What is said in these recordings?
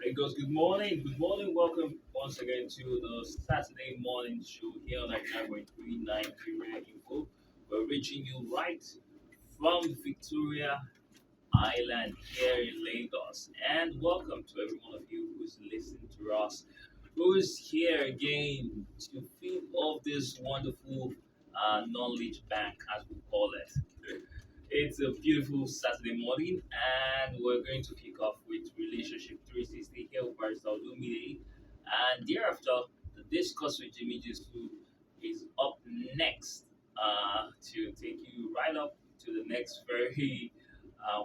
Lagos, good morning. Good morning. Welcome once again to the Saturday morning show here on 99.3 Nigeria Info. We're reaching you right from Victoria Island here in Lagos. And welcome to every one of you who's listening to us, who is here again to feed off this wonderful knowledge bank, as we call it. It's a beautiful Saturday morning, and we're going to kick off with Relationship 360 here with Barrister Olumide. And thereafter, the Discuss with Jimmy Jisu is up next to take you right up to the next very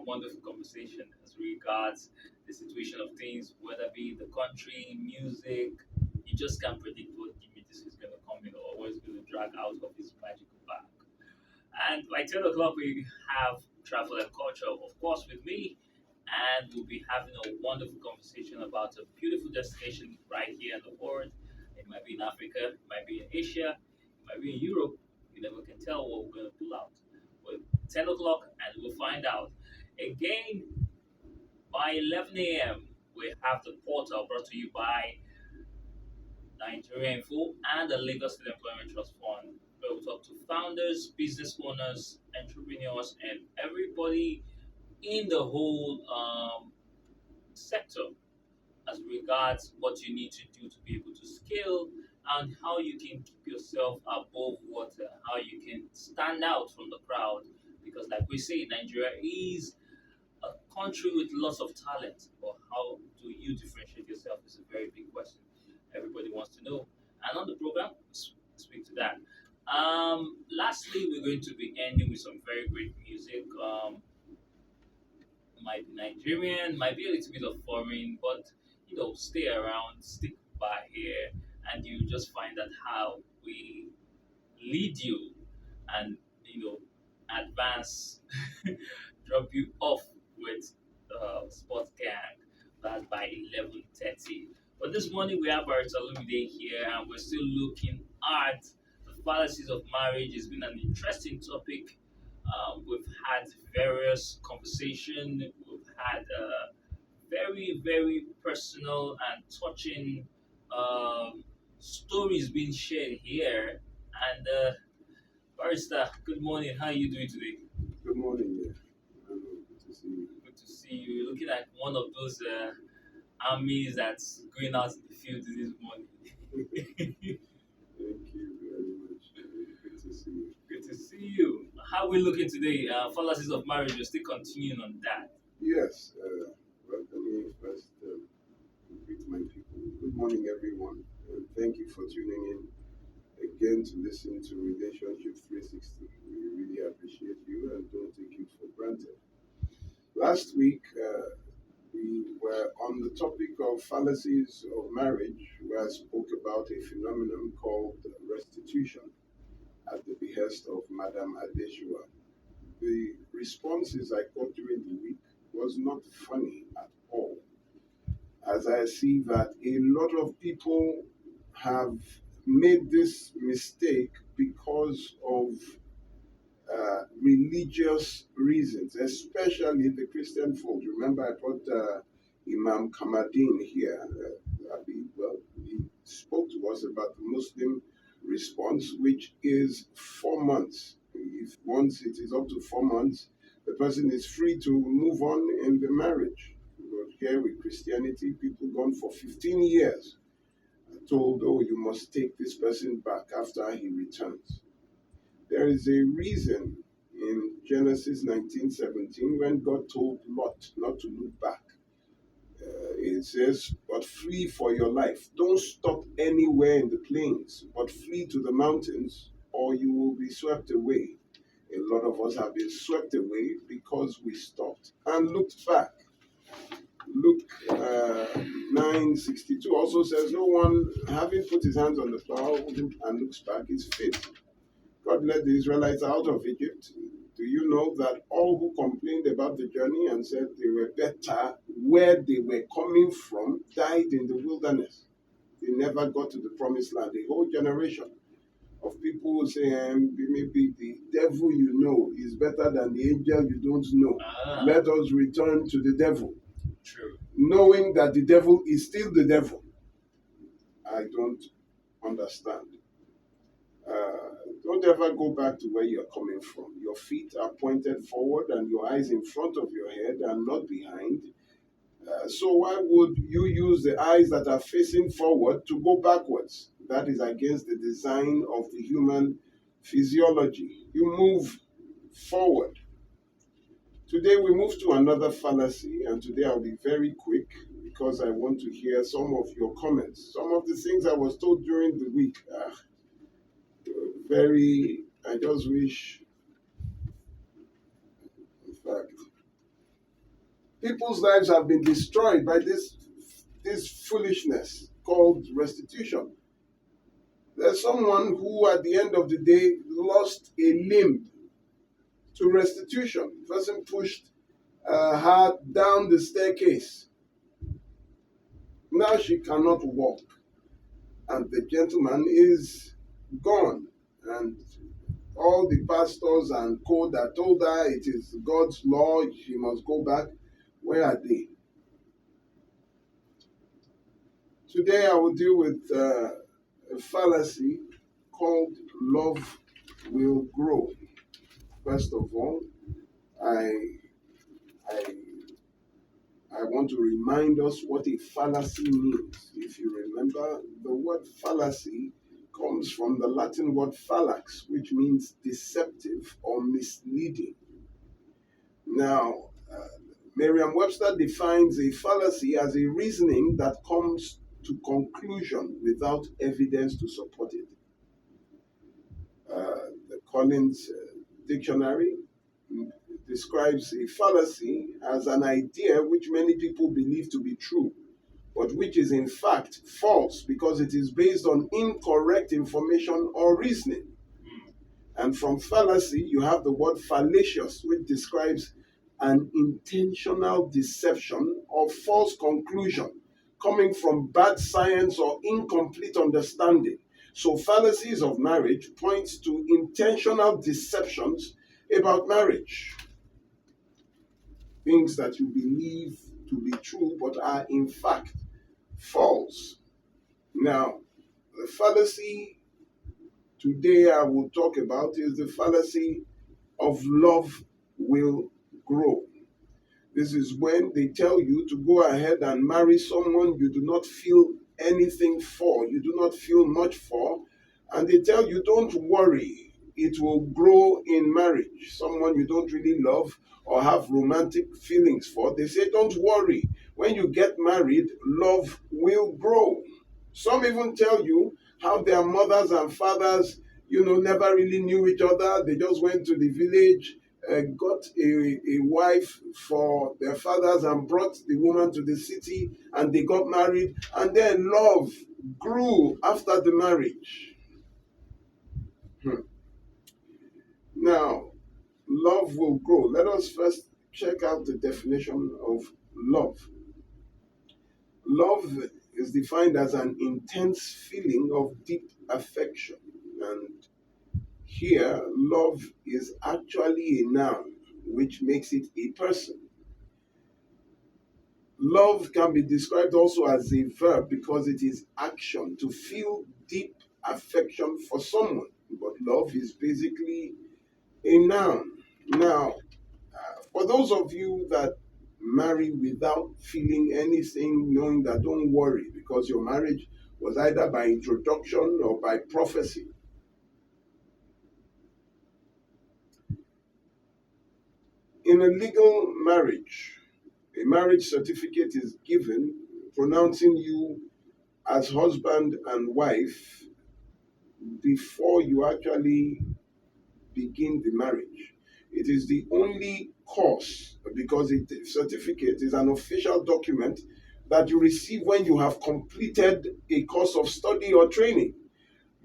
wonderful conversation as regards the situation of things, whether it be the country, music. You just can't predict what Jimmy Jisu is going to come in or what he's going to drag out of his magical bag. And by 10 o'clock, we have travel and culture, of course, with me. And we'll be having a wonderful conversation about a beautiful destination right here in the world. It might be in Africa, it might be in Asia, it might be in Europe. You never can tell what we're going to pull out. But 10 o'clock, and we'll find out. Again, by 11 a.m., we have the portal brought to you by Nigeria Info and the Lagos State Employment Trust Fund, where we talk to founders, business owners, entrepreneurs, and everybody in the whole sector as regards what you need to do to be able to scale and how you can keep yourself above water, how you can stand out from the crowd. Because, like we say, Nigeria is a country with lots of talent, but how do you differentiate yourself is a very big question. Everybody wants to know. And on the program, speak to that. Lastly, we're going to be ending with some very great music. Might be Nigerian, might be a little bit of foreign, but stay around, stick by here, and you just find out how we lead you and advance, drop you off with sports gang. That's by 11:30. But this morning we have our Lumide here, and we're still looking at the fallacies of marriage. It's been an interesting topic. We've had various conversation. We've had very, very personal and touching stories being shared here. And Barrister, good morning. How are you doing today? Good morning, yeah. Good to see you. Good to see you. You're looking like one of those armies that's going out in the field this morning. Thank you very much. Good to see you. Good to see you. How are we looking today? Fallacies of marriage. You're still continuing on that. Yes, well, let me first greet my people. Good morning, everyone. And thank you for tuning in again to listen to Relationship 360. We really appreciate you and don't take it for granted. Last week, we were on the topic of fallacies of marriage, where I spoke about a phenomenon called restitution at the behest of Madame Adeshua. The responses I got during the week was not funny at all, as I see that a lot of people have made this mistake because of religious reasons, especially the Christian fold. Remember, I brought Imam Kamadin here. Well, he spoke to us about the Muslim response, which is 4 months. If once it is up to 4 months, the person is free to move on in the marriage. But here with Christianity, people gone for 15 years are told, oh, you must take this person back after he returns. There is a reason in Genesis 19:17 when God told Lot not to look back. It says, but flee for your life. Don't stop anywhere in the plains, but flee to the mountains, or you will be swept away. A lot of us have been swept away because we stopped and looked back. Luke 9:62 also says, no one having put his hands on the plow and looks back is fit. God led the Israelites out of Egypt. Do you know that all who complained about the journey and said they were better where they were coming from died in the wilderness? They never got to the promised land. A whole generation of people who say, maybe the devil you know is better than the angel you don't know. Ah, Let us return to the devil. true. knowing that the devil is still the devil. I don't understand. Don't ever go back to where you're coming from. Your feet are pointed forward and your eyes in front of your head and not behind. So why would you use the eyes that are facing forward to go backwards? That is against the design of the human physiology. You move forward. Today we move to another fallacy, and today I'll be very quick because I want to hear some of your comments. Some of the things I was told during the week are I just wish, in fact, people's lives have been destroyed by this foolishness called restitution. There's someone who, at the end of the day, lost a limb to restitution. The person pushed her down the staircase. Now she cannot walk, and the gentleman is gone. And all the pastors and co that told her it is God's law, she must go back, where are they? Today I will deal with a fallacy called love will grow. First of all, I want to remind us what a fallacy means. If you remember, the word fallacy comes from the Latin word fallax, which means deceptive or misleading. Now, Merriam-Webster defines a fallacy as a reasoning that comes to conclusion without evidence to support it. The Collins Dictionary describes a fallacy as an idea which many people believe to be true, but which is in fact false because it is based on incorrect information or reasoning. And from fallacy, you have the word fallacious, which describes an intentional deception or false conclusion coming from bad science or incomplete understanding. So fallacies of marriage points to intentional deceptions about marriage. Things that you believe to be true but are in fact false. Now, the fallacy today I will talk about is the fallacy of love will grow. This is when they tell you to go ahead and marry someone you do not feel anything for, you do not feel much for, and they tell you, don't worry, it will grow in marriage. Someone you don't really love or have romantic feelings for, they say, don't worry, when you get married, love will grow. Some even tell you how their mothers and fathers, never really knew each other. They just went to the village, got a wife for their fathers and brought the woman to the city, and they got married, and then love grew after the marriage. Now, love will grow. Let us first check out the definition of love. Love is defined as an intense feeling of deep affection. And here, love is actually a noun, which makes it a person. Love can be described also as a verb because it is action, to feel deep affection for someone. But love is basically a noun. Now, for those of you that marry without feeling anything, knowing that don't worry because your marriage was either by introduction or by prophecy, in a legal marriage, a marriage certificate is given pronouncing you as husband and wife before you actually begin the marriage. It is the only course because the certificate is an official document that you receive when you have completed a course of study or training.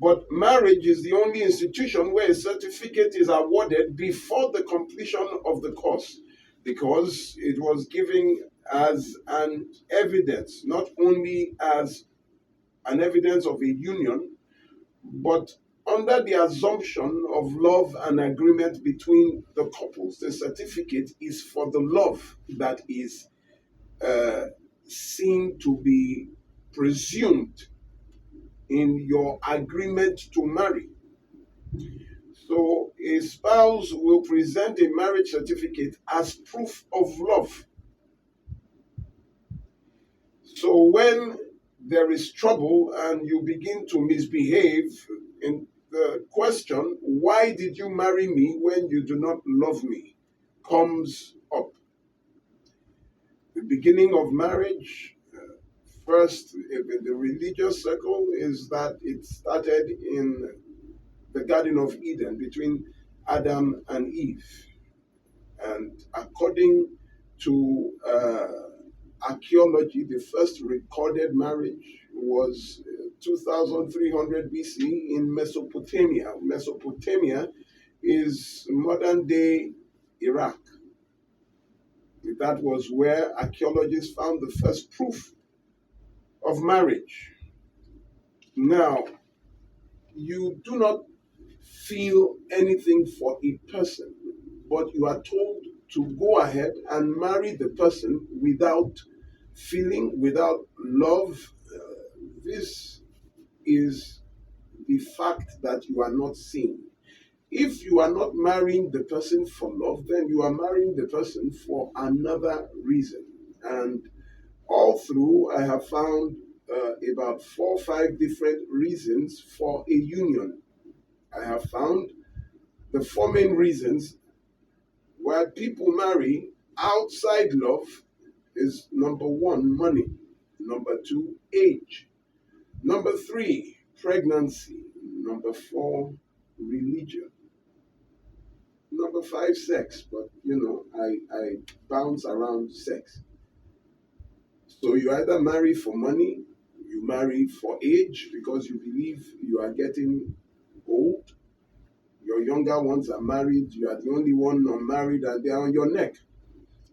But marriage is the only institution where a certificate is awarded before the completion of the course, because it was given as an evidence, not only as an evidence of a union, but under the assumption of love and agreement between the couples. The certificate is for the love that is seen to be presumed in your agreement to marry. So a spouse will present a marriage certificate as proof of love. So when there is trouble and you begin to misbehave, in the question, why did you marry me when you do not love me, comes up. The beginning of marriage, first, in the religious circle, is that it started in the Garden of Eden between Adam and Eve. And according to archaeology, the first recorded marriage was 2300 BC in Mesopotamia. Mesopotamia is modern day Iraq. That was where archaeologists found the first proof of marriage. Now, you do not feel anything for a person, but you are told to go ahead and marry the person without feeling, without love. This is the fact that you are not seeing. If you are not marrying the person for love, then you are marrying the person for another reason. And all through, I have found about 4 or 5 different reasons for a union. I have found the 4 main reasons why people marry outside love is: number 1, money; number 2, age; number 3, pregnancy; number 4, religion; number 5, sex. But I bounce around sex. So you either marry for money, you marry for age because you believe you are getting old. Your younger ones are married, you are the only one unmarried, and they are on your neck.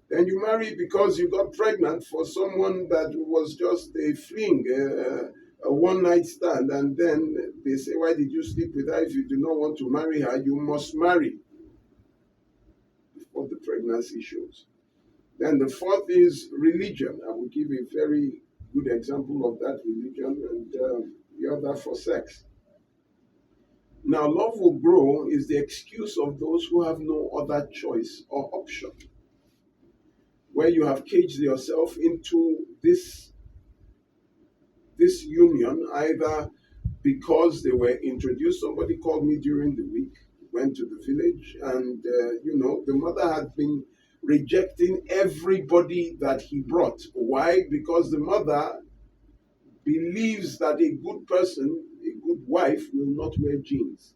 Then you marry because you got pregnant for someone that was just a fling, a one night stand, and then they say, why did you sleep with her? If you do not want to marry her, you must marry before the pregnancy shows. Then the 4th is religion. I will give a very good example of that: religion, and the other for sex. Now, love will grow is the excuse of those who have no other choice or option, where you have caged yourself into this union, either because they were introduced. Somebody called me during the week, went to the village, and the mother had been rejecting everybody that he brought. Why? Because the mother believes that a good person, a good wife, will not wear jeans.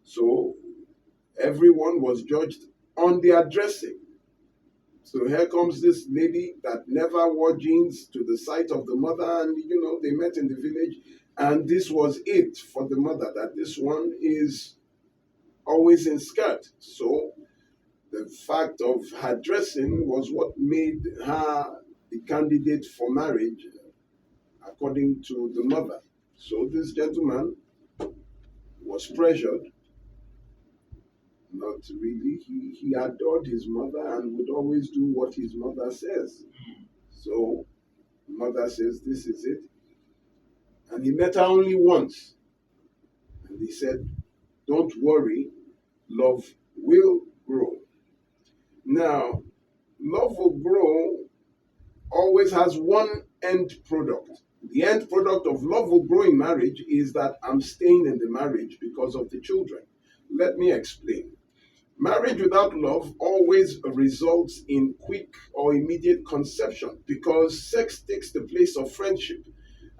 So everyone was judged on their dressing. So here comes this lady that never wore jeans to the sight of the mother, and they met in the village, and this was it for the mother, that this one is always in skirt. So the fact of her dressing was what made her the candidate for marriage, according to the mother. So this gentleman was pressured. Not really. He adored his mother and would always do what his mother says. So mother says, this is it. And he met her only once. And he said, don't worry, love will grow. Now, love will grow always has one end product. The end product of love will grow in marriage is that I'm staying in the marriage because of the children. Let me explain. Marriage without love always results in quick or immediate conception because sex takes the place of friendship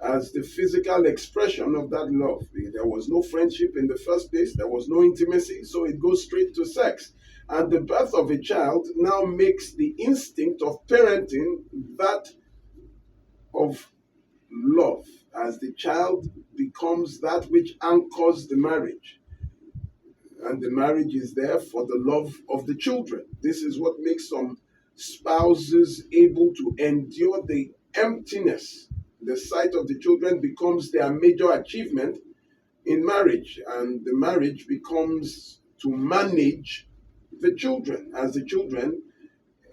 as the physical expression of that love. There was no friendship in the first place, there was no intimacy, so it goes straight to sex. And the birth of a child now makes the instinct of parenting that of love, as the child becomes that which anchors the marriage. And the marriage is there for the love of the children. This is what makes some spouses able to endure the emptiness. The sight of the children becomes their major achievement in marriage, and the marriage becomes to manage the children, as the children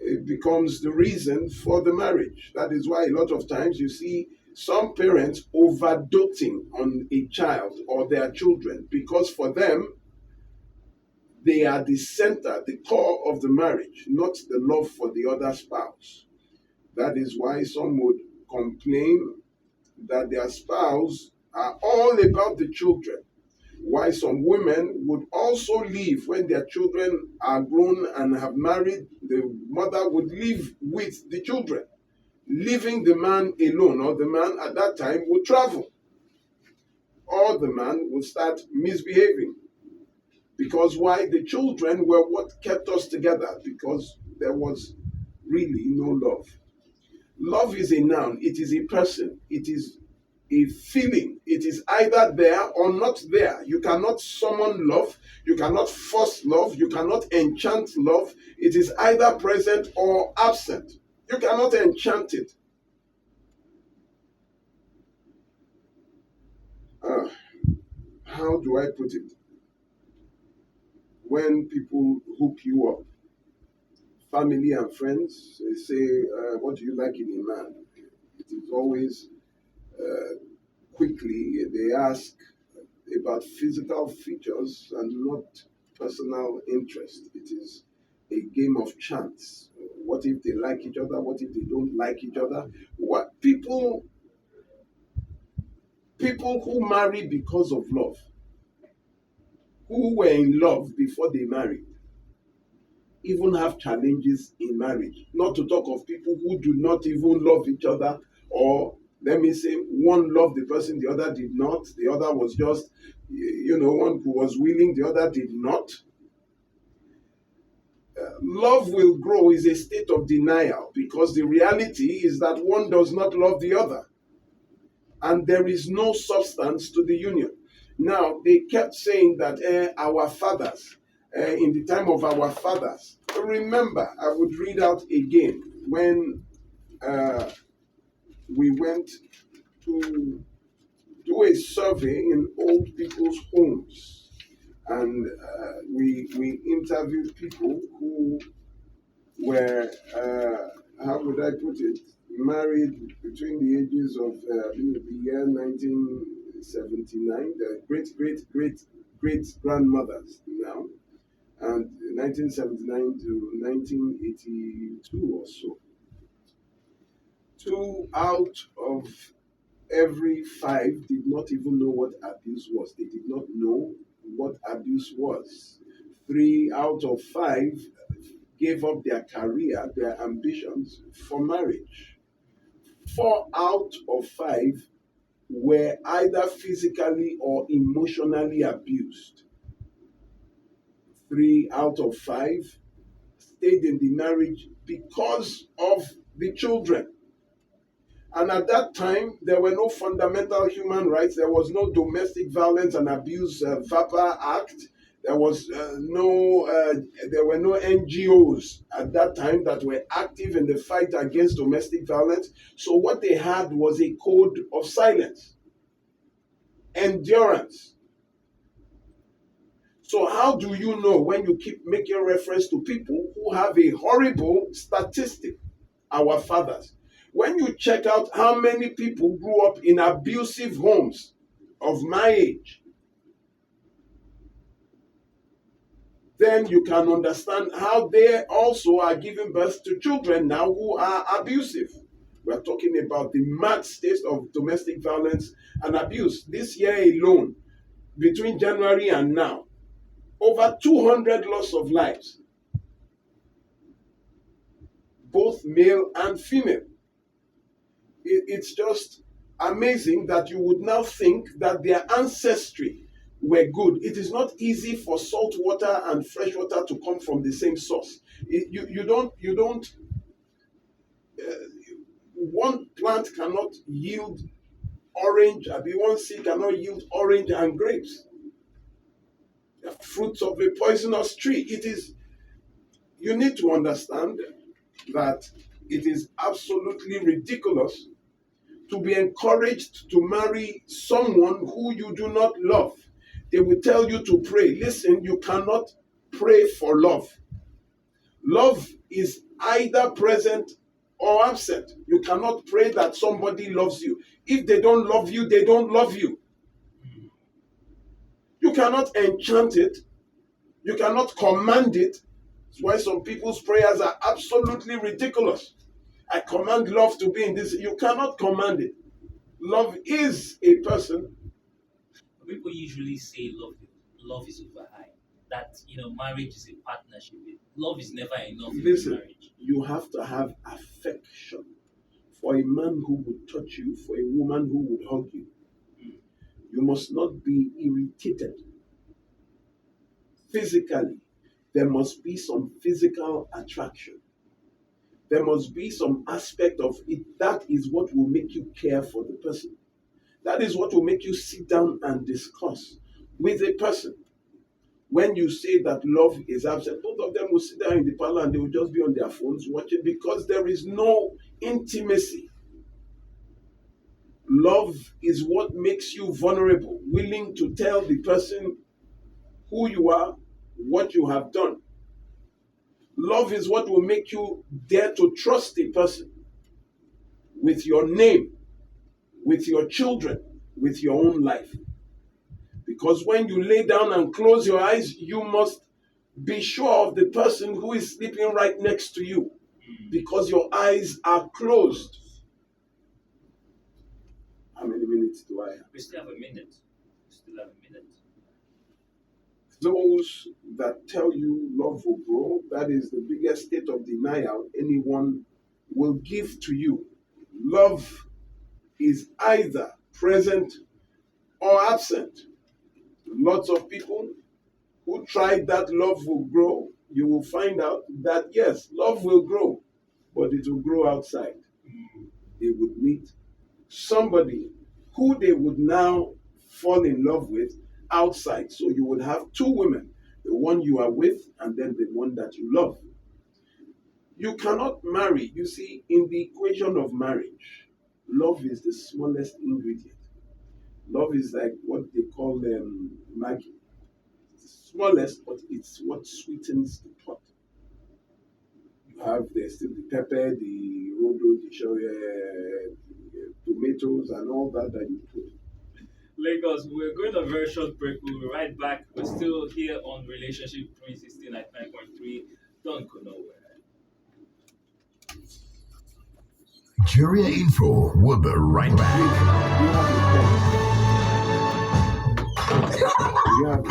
it becomes the reason for the marriage. That is why a lot of times you see some parents overdoting on a child or their children, because for them, they are the center, the core of the marriage, not the love for the other spouse. That is why some would complain that their spouse are all about the children. Why some women would also leave when their children are grown and have married, the mother would live with the children, leaving the man alone, or the man at that time would travel, or the man would start misbehaving. Because why? The children were what kept us together, because there was really no love. Love is a noun, it is a person, it is a feeling. It is either there or not there. You cannot summon love, you cannot force love, you cannot enchant love. It is either present or absent. You cannot enchant it. Uh, how do I put it? When people hook you up, family and friends, they say, what do you like in a man? It is always quickly, they ask about physical features and not personal interest. It is a game of chance. What if they like each other? What if they don't like each other? What people who marry because of love, who were in love before they married, even have challenges in marriage. Not to talk of people who do not even love each other, or let me say, one loved the person, the other did not. The other was just, one who was willing, the other did not. Love will grow is a state of denial, because the reality is that one does not love the other. And there is no substance to the union. Now, they kept saying that our fathers, in the time of our fathers, remember, I would read out again when we went to do a survey in old people's homes, and we interviewed people who were, how would I put it, married between the ages of the year 1979, the great grandmothers now, and 1979 to 1982 or so. 2 out of every 5 did not even know what abuse was. They did not know what abuse was. 3 out of 5 gave up their career, their ambitions for marriage. 4 out of 5 were either physically or emotionally abused. 3 out of 5 stayed in the marriage because of the children. And at that time, there were no fundamental human rights. There was no Domestic Violence and Abuse VAPA Act. There were no NGOs at that time that were active in the fight against domestic violence. So what they had was a code of silence, endurance. So how do you know when you keep making reference to people who have a horrible statistic, our fathers? When you check out how many people grew up in abusive homes of my age, then you can understand how they also are giving birth to children now who are abusive. We're talking about the mad state of domestic violence and abuse. This year alone, between January and now, over 200 loss of lives, both male and female. It's just amazing that you would now think that their ancestry were good. It is not easy for salt water and fresh water to come from the same source. One plant cannot yield orange, one seed cannot yield orange and grapes. The fruits of a poisonous tree. You need to understand that it is absolutely ridiculous to be encouraged to marry someone who you do not love. They will tell you to pray. Listen, you cannot pray for love. Love is either present or absent. You cannot pray that somebody loves you. If they don't love you, they don't love you. You cannot enchant it. You cannot command it. That's why some people's prayers are absolutely ridiculous. I command love to be in this. You cannot command it. Love is a person. People usually say love is overhyped. That marriage is a partnership. Love is never enough in Listen, marriage. you have to have affection for a man who would touch you, for a woman who would hug you. You must not be irritated. Physically, there must be some physical attraction. There must be some aspect of it. That is what will make you care for the person. That is what will make you sit down and discuss with a person. When you say that love is absent, both of them will sit down in the parlor and they will just be on their phones watching, because there is no intimacy. Love is what makes you vulnerable, willing to tell the person who you are, what you have done. Love is what will make you dare to trust a person with your name, with your children, with your own life. Because when you lay down and close your eyes, you must be sure of the person who is sleeping right next to you, because your eyes are closed. How many minutes do I have? We still have a minute. Those that tell you love will grow, that is the biggest state of denial anyone will give to you. Love is either present or absent. Lots of people who tried that love will grow, you will find out that yes, love will grow, but it will grow outside. They would meet somebody who they would now fall in love with outside. So you would have two women, the one you are with and then the one that you love. You cannot marry. You see, in the equation of marriage, love is the smallest ingredient. Love is like what they call Maggi. It's the smallest, but it's what sweetens the pot. You have there's still the pepper, the rodo, the tomatoes, and all that you put. Lagos, we're going on a very short break. We'll be right back. We're still here on Relationship 316 at 9.3. Don't go nowhere. Nigeria Info will be right back.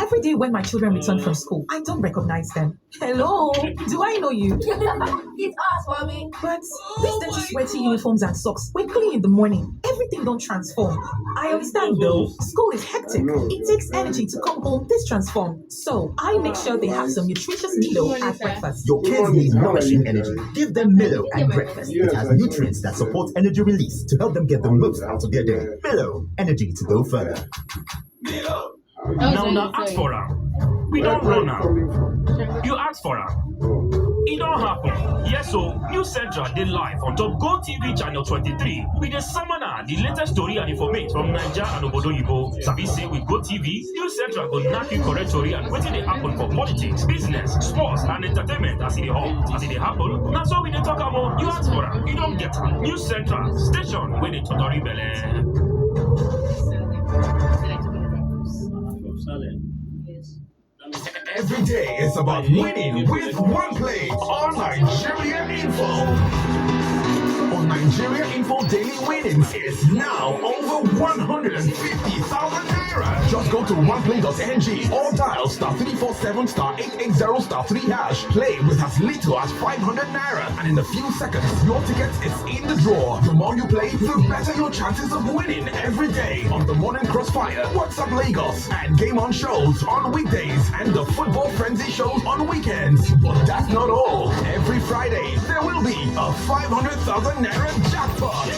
Every day when my children return from school, I don't recognize them. Hello, do I know you? It's us, mommy. But these dirty, sweaty uniforms and socks, we're clean in the morning. Everything don't transform. I understand though. School is hectic. It takes energy to come home this transform. So I make sure they have some nutritious Milo at breakfast. Your kids need nourishing energy. Give them Milo at breakfast. It has nutrients that support energy release to help them get the most out of their day. Milo, energy to go further. Now ask for am. We don't run am. You ask for am. It don't happen. Yes, so News Central did live on top Go TV channel 23 with the summoner, the latest story and information from Nigeria and Obodo Yibo. Sabi say with Go TV, News Central go knock you correct story and wetin dey happen for politics, business, sports and entertainment as it dey hot, as it dey happen. Now so we dey talk about you ask for am. You don't get am. News Central, station where they totori belle. Every day is about winning with one plate on Nigeria Info. On Nigeria Info Daily Winnings is now over 150,000 naira. Just go to oneplay.ng or dial *347 *880 *3#. Play with as little as 500 naira, and in a few seconds, your ticket is in the draw. The more you play, the better your chances of winning every day on the Morning Crossfire, WhatsApp Lagos, and Game On shows on weekdays, and the Football Frenzy shows on weekends. But that's not all. Every Friday, there will be a 500,000 naira jackpot.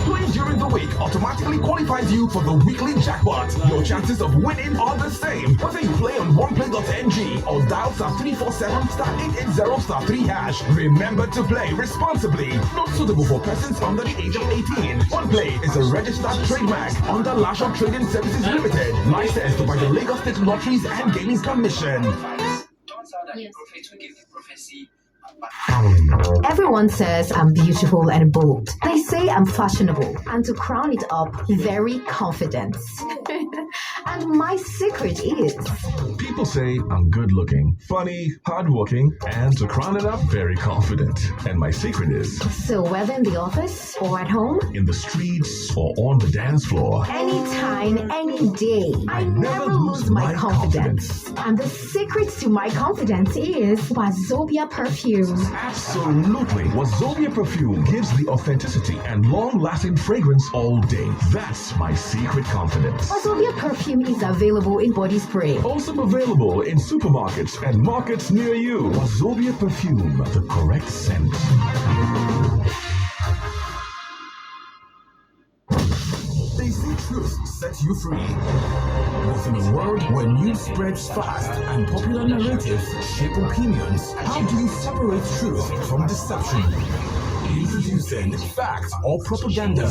Playing during the week automatically qualifies you for the weekly jackpot. Your chances of winning are the same whether you play on oneplay.ng or dial *347 *880 *3#. Remember to play responsibly. Not suitable for persons under the age of 18. OnePlay is a registered trademark under Lasher Trading Services Limited, licensed by the Lagos State Lotteries and Gaming Commission. Yes. Prophet will give the prophecy Everyone says I'm beautiful and bold. They say I'm fashionable, and to crown it up, very confident. And my secret is People say I'm good looking, funny, hardworking, and to crown it up, very confident. And my secret is so whether in the office or at home, in the streets or on the dance floor, anytime, any day, I never lose my confidence. And the secret to my confidence is Wazobia perfume. absolutely. Wazobia perfume gives the authenticity and long-lasting fragrance all day. That's my secret confidence. Wazobia perfume is available in body spray. Also available in supermarkets and markets near you. Wazobia perfume, the correct scent. They say truth sets you free. But in a world where news spreads fast and popular narratives shape opinions, how do you separate truth from deception? Introducing Fact or Propaganda,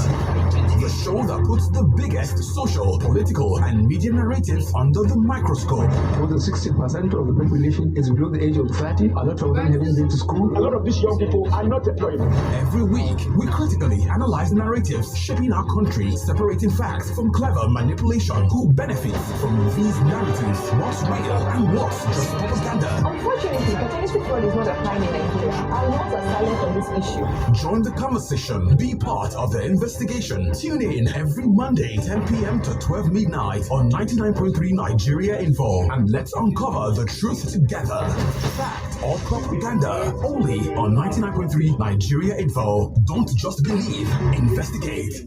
the show that puts the biggest social, political, and media narratives under the microscope. More than 60% of the population is below the age of 30. A lot of them haven't been to school. A lot of these young people are not employed. Every week, we critically analyze narratives shaping our country, separating facts from clever manipulation. Who benefits from these narratives? What's real and what's just propaganda? Unfortunately, paternity fraud is not applying in Nigeria. Our laws are silent on this issue. Join the conversation. Be part of the investigation. Tune in every Monday, 10 p.m. to 12 midnight on 99.3 Nigeria Info. And let's uncover the truth together. Fact or propaganda. Only on 99.3 Nigeria Info. Don't just believe. Investigate.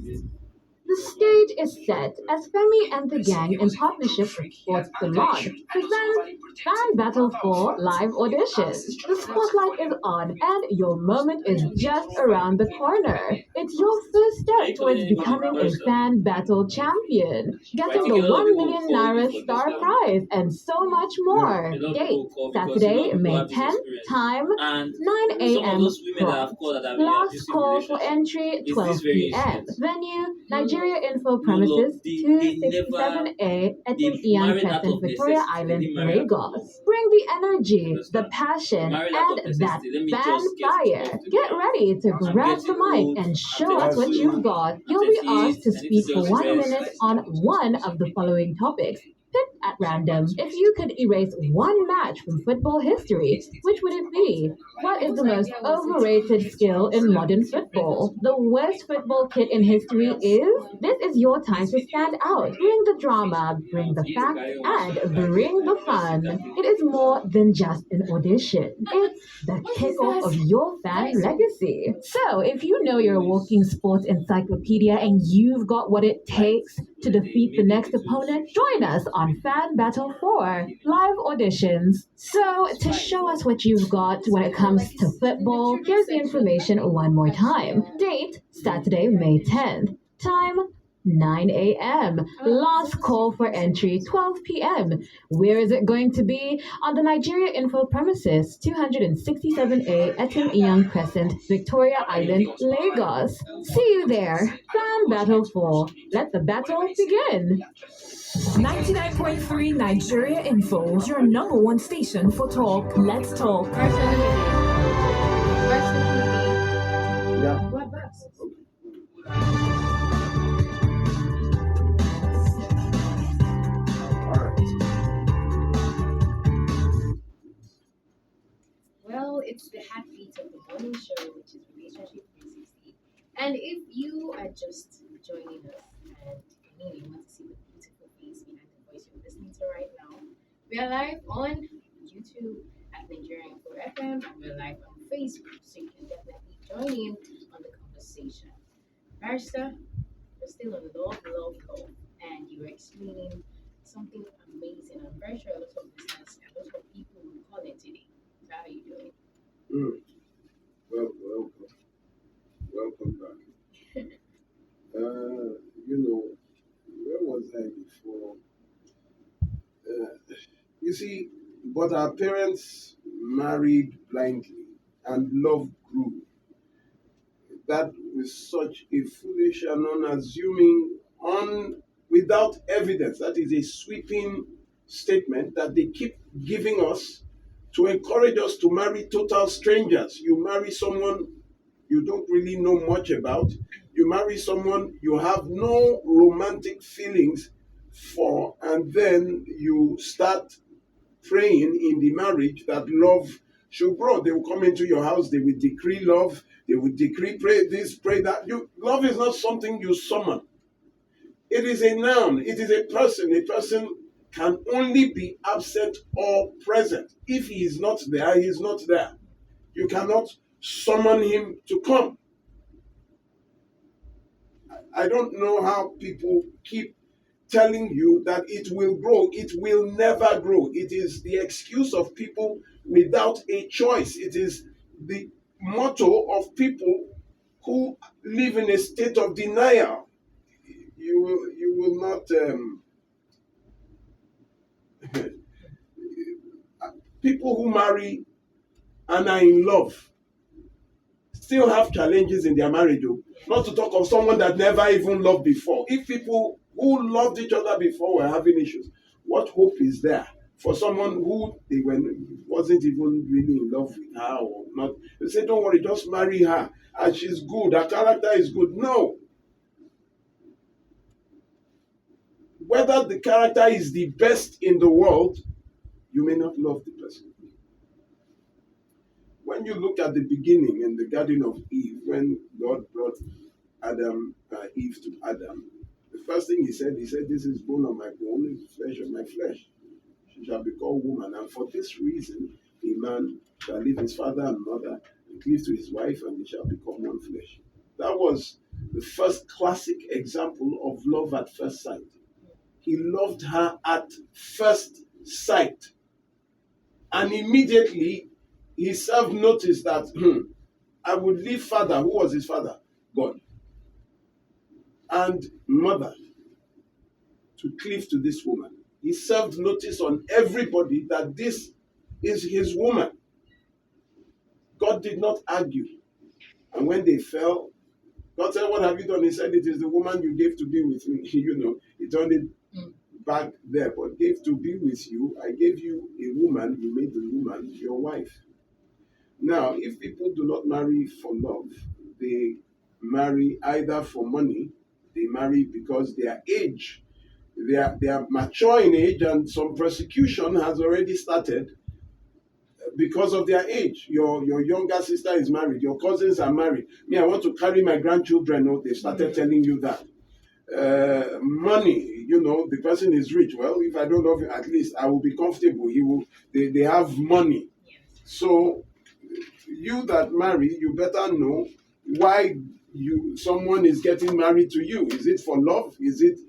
The stage is set as Femi and the gang, in partnership with Sports Salon, present Fan Battle 4 live auditions. The spotlight is on, and your moment is just around the corner. It's your first step towards becoming a Fan Battle champion, getting the 1 million Naira star prize, and so much more. Date Saturday, May 10th, time 9 a.m. prompt. Last call for entry 12 p.m. Venue Nigeria Info premises 267A Etim Ian Crescent, Victoria Island, Lagos. Bring the energy, the passion, and that fan fire. Get ready to grab the mic and show us what you've got. You'll be asked to speak for 1 minute on one of the following topics, picked at random. If you could erase one match from football history, which would it be? What is the most overrated skill in modern football? The worst football kit in history is? This is your time to stand out. Bring the drama, bring the facts, and bring the fun. It is more than just an audition. It's the kickoff of your fan legacy. So, if you know you're a walking sports encyclopedia and you've got what it takes to defeat the next opponent, join us on Fan Battle 4 live auditions. So, to show us what you've got when it comes to football, here's the information one more time. Date Saturday, May 10th. Time 9 a.m. Last call for entry 12 p.m. Where is it going to be? On the Nigeria Info premises 267A Etim Ian Crescent, Victoria Island, Lagos. See you there. Fan Battle 4. Let the battle begin. 99.3 Nigeria Info, your number one station for talk. Let's talk. Yeah. Well, it's the heartbeat of the morning show, which is Relationship 360. And if you are just joining us and you want to see the beautiful face behind the voice you're listening to right now, we are live on YouTube at Nigerian Info FM, and we're live on Facebook, so you can definitely join in on the conversation. Barrister, you're still on love call, and you were explaining something amazing. I'm very sure a lot of listeners and a lot of people will call in today. So how are you doing? Welcome back. Where was I before? You see, but our parents married blindly and love grew. That was such a foolish and unassuming, without evidence. That is a sweeping statement that they keep giving us to encourage us to marry total strangers. You marry someone you don't really know much about. You marry someone you have no romantic feelings for, and then you start praying in the marriage that love should grow. They will come into your house, they will decree love, they will decree pray this, pray that. Love is not something you summon. It is a noun, it is a person. A person can only be absent or present. If he is not there, he is not there. You cannot summon him to come. I don't know how people keep telling you that it will grow. It will never grow. It is the excuse of people without a choice. It is the motto of people who live in a state of denial. You will not. People who marry and are in love still have challenges in their marriage. Not to talk of someone that never even loved before. If people who loved each other before were having issues, what hope is there for someone who wasn't even really in love with her or not? They say, don't worry, just marry her. And she's good. Her character is good. No. Whether the character is the best in the world, you may not love the person. When you look at the beginning in the Garden of Eve, when God brought Eve to Adam, the first thing he said, this is bone of my bone, this is flesh of my flesh. She shall be called woman. And for this reason, a man shall leave his father and mother and cleave to his wife, and they shall become one flesh. That was the first classic example of love at first sight. He loved her at first sight. And immediately, he self-noticed that, I would leave father. Who was his father? God. And mother to cleave to this woman. He served notice on everybody that this is his woman. God did not argue. And when they fell, God said, what have you done? He said, it is the woman you gave to be with me. He turned it back there, but gave to be with you. I gave you a woman, you made the woman your wife. Now, if people do not marry for love, they marry either for money, they marry because their age, they are mature in age, and some persecution has already started because of their age. Your younger sister is married, your cousins are married. Me, I want to carry my grandchildren. No, they started telling you that. Money, the person is rich. Well, if I don't love him, at least I will be comfortable. They have money. So you that marry, you better know why someone is getting married to you. Is it for love? Is it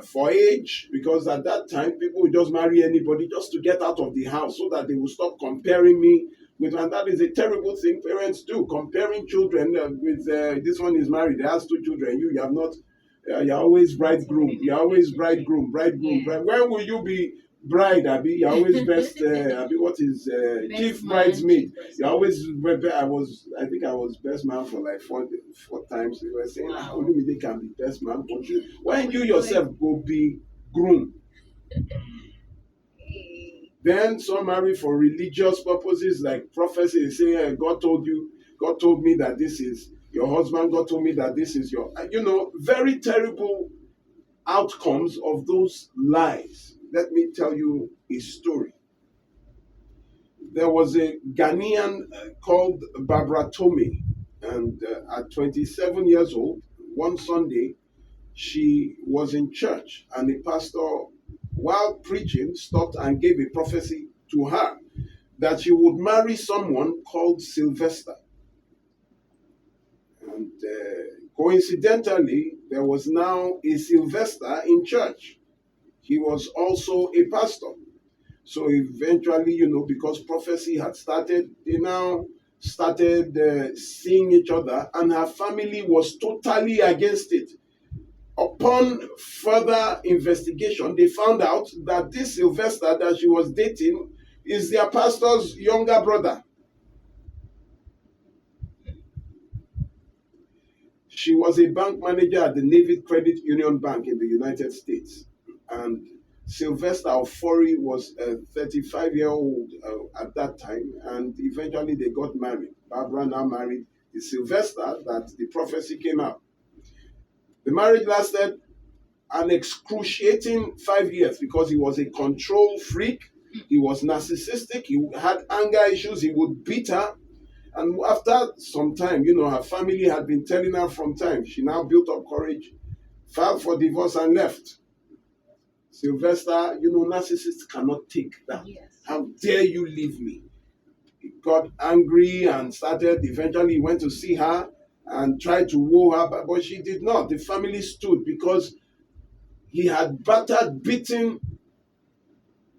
for age? Because at that time, people would just marry anybody just to get out of the house so that they will stop comparing me with, and that is a terrible thing parents do, comparing children with this one is married, he has 2 children, you have not, you're always bridegroom, you're always bridegroom. When will you be bride, Abby? You're always best, Abby, what is chief bridesmaid? You're always, I think I was best man for like 4 times. They were saying, only they can be best man. But when you yourself go be groom, then some marry for religious purposes, like prophecy. They say, God told me that this is your husband. God told me that this is your, very terrible outcomes of those lies. Let me tell you a story. There was a Ghanaian called Barbara Tomei, and at 27 years old, one Sunday, she was in church, and the pastor, while preaching, stopped and gave a prophecy to her that she would marry someone called Sylvester. And coincidentally, there was now a Sylvester in church. He was also a pastor. So eventually, because prophecy had started, they now started seeing each other, and her family was totally against it. Upon further investigation, they found out that this Sylvester that she was dating is their pastor's younger brother. She was a bank manager at the Navy Credit Union Bank in the United States. And Sylvester of Forey was a 35-year-old at that time, and eventually they got married. Barbara now married the Sylvester that the prophecy came out. The marriage lasted an excruciating 5 years because he was a control freak. He was narcissistic. He had anger issues. He would beat her. And after some time, her family had been telling her from time. She now built up courage, filed for divorce, and left. Sylvester, narcissists cannot take that. Yes. How dare you leave me? He got angry and eventually he went to see her and tried to woo her, but she did not. The family stood because he had battered, beaten,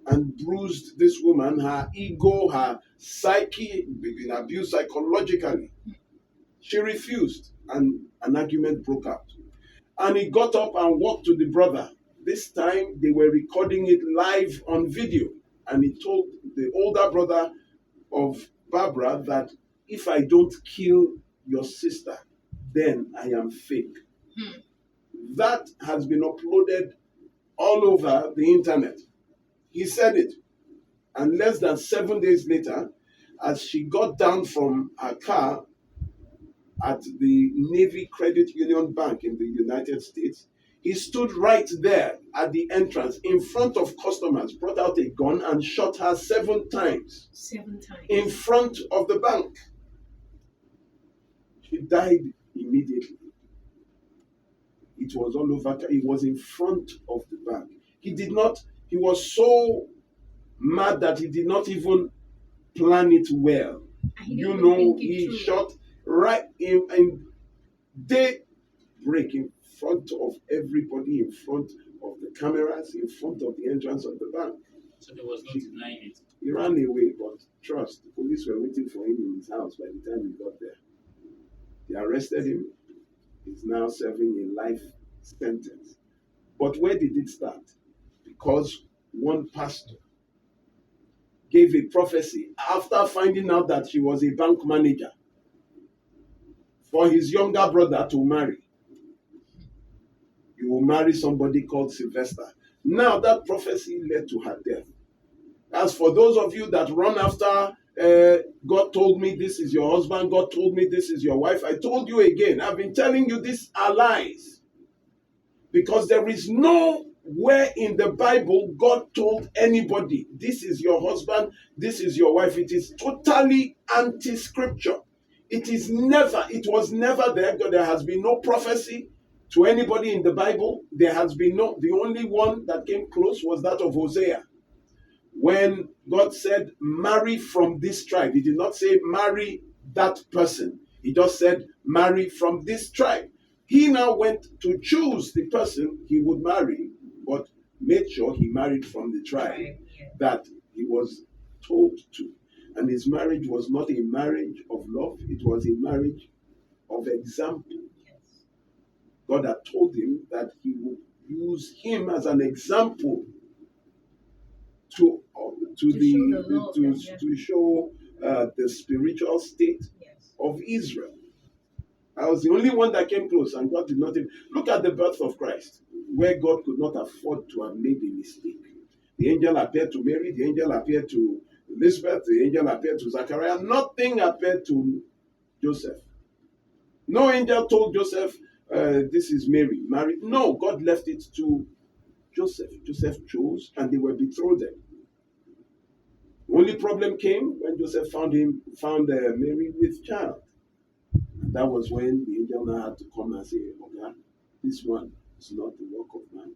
and bruised this woman, her ego, her psyche, been abused psychologically. She refused, and an argument broke out. And he got up and walked to the brother. This time, they were recording it live on video. And he told the older brother of Barbara that if I don't kill your sister, then I am fake. That has been uploaded all over the internet. He said it. And less than 7 days later, as she got down from her car at the Navy Credit Union Bank in the United States, he stood right there at the entrance in front of customers, brought out a gun and shot her 7 times. 7 times. In front of the bank. She died immediately. It was all over. It was in front of the bank. He was so mad that he did not even plan it well. He shot right in daybreak in front of everybody, in front of the cameras, in front of the entrance of the bank. So there was no denying it. He ran away, but trust, the police were waiting for him in his house by the time he got there. They arrested him. He's now serving a life sentence. But where did it start? Because one pastor gave a prophecy after finding out that she was a bank manager for his younger brother to marry. You will marry somebody called Sylvester. Now that prophecy led to her death. As for those of you that run after, God told me this is your husband, God told me this is your wife, I told you again, I've been telling you these are lies. Because there is nowhere in the Bible God told anybody, this is your husband, this is your wife. It is totally anti-scripture. It was never there. There has been no prophecy to anybody in the Bible. The only one that came close was that of Hosea. When God said, marry from this tribe, he did not say marry that person. He just said, marry from this tribe. He now went to choose the person he would marry, but made sure he married from the tribe that he was told to. And his marriage was not a marriage of love, it was a marriage of example. God had told him that he would use him as an example to show the spiritual state of Israel. I was the only one that came close, and God did not even look at the birth of Christ, where God could not afford to have made a mistake. The angel appeared to Mary, the angel appeared to Elizabeth, the angel appeared to Zachariah. Nothing appeared to Joseph. No angel told Joseph, this is Mary, married. No, God left it to Joseph. Joseph chose, and they were betrothed. The only problem came when Joseph found Mary with child. And that was when the angel now had to come and say, okay, this one is not the work of man.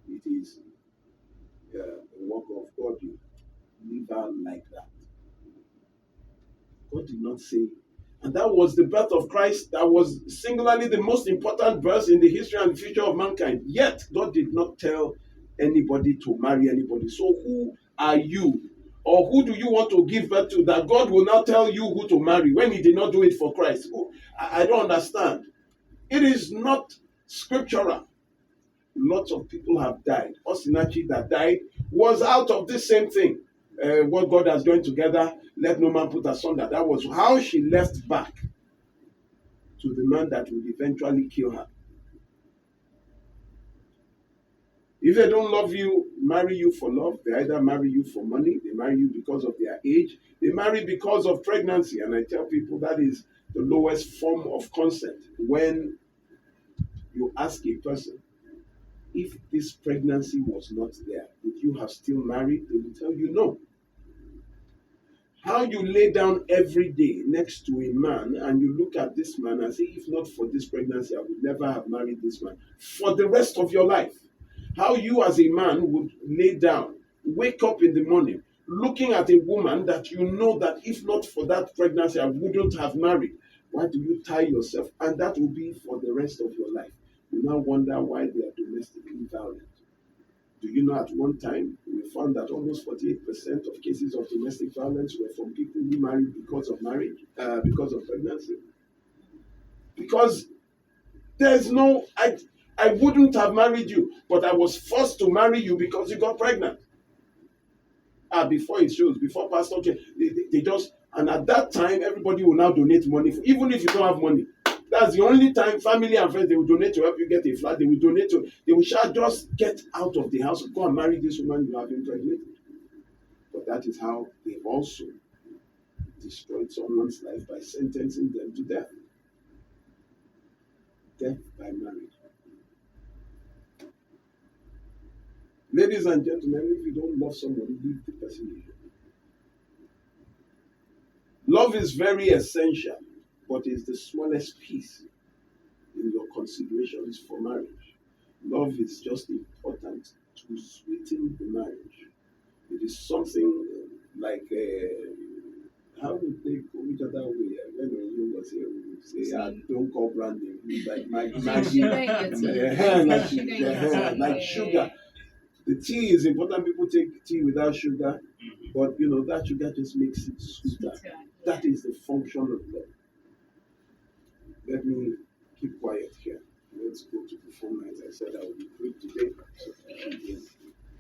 It is the work of God. You leave out like that. God did not say. And that was the birth of Christ. That was singularly the most important birth in the history and future of mankind. Yet, God did not tell anybody to marry anybody. So who are you? Or who do you want to give birth to that God will now tell you who to marry when he did not do it for Christ? I don't understand. It is not scriptural. Lots of people have died. Osinachi that died was out of this same thing. What God has joined together, let no man put asunder. That was how she left back to the man that would eventually kill her. If they don't love you, marry you for love. They either marry you for money. They marry you because of their age. They marry because of pregnancy. And I tell people that is the lowest form of consent. When you ask a person, if this pregnancy was not there, would you have still married? They will tell you no. How you lay down every day next to a man and you look at this man and say, if not for this pregnancy, I would never have married this man for the rest of your life. How you as a man would lay down, wake up in the morning, looking at a woman that you know that if not for that pregnancy, I wouldn't have married. Why do you tie yourself? And that will be for the rest of your life. You now wonder why they are domestically violent. Do you know at one time we found that almost 48% of cases of domestic violence were from people who married because of marriage, because of pregnancy? Because there's no, I wouldn't have married you, but I was forced to marry you because you got pregnant. Before it shows, before Pastor came, they just, and at that time, everybody will now donate money, even if you don't have money. That's the only time family and friends, they will donate to help you get a flat. They will donate to, they will just get out of the house, go and marry this woman you have impregnated. But that is how they've also destroyed someone's life by sentencing them to death. Death by marriage. Ladies and gentlemen, if you don't love someone, leave the person alone. Love is very essential, but it's the smallest piece in your considerations for marriage. Love is just important to sweeten the marriage. It is something like, how would they go each other way? When you was here, we would say, don't call brand names, like Maggie, like sugar. The tea is important. People take tea without sugar, but you know that sugar just makes it sweeter. That is the function of love. Let me keep quiet here. Let's go to performance. I said I will be quick today, so you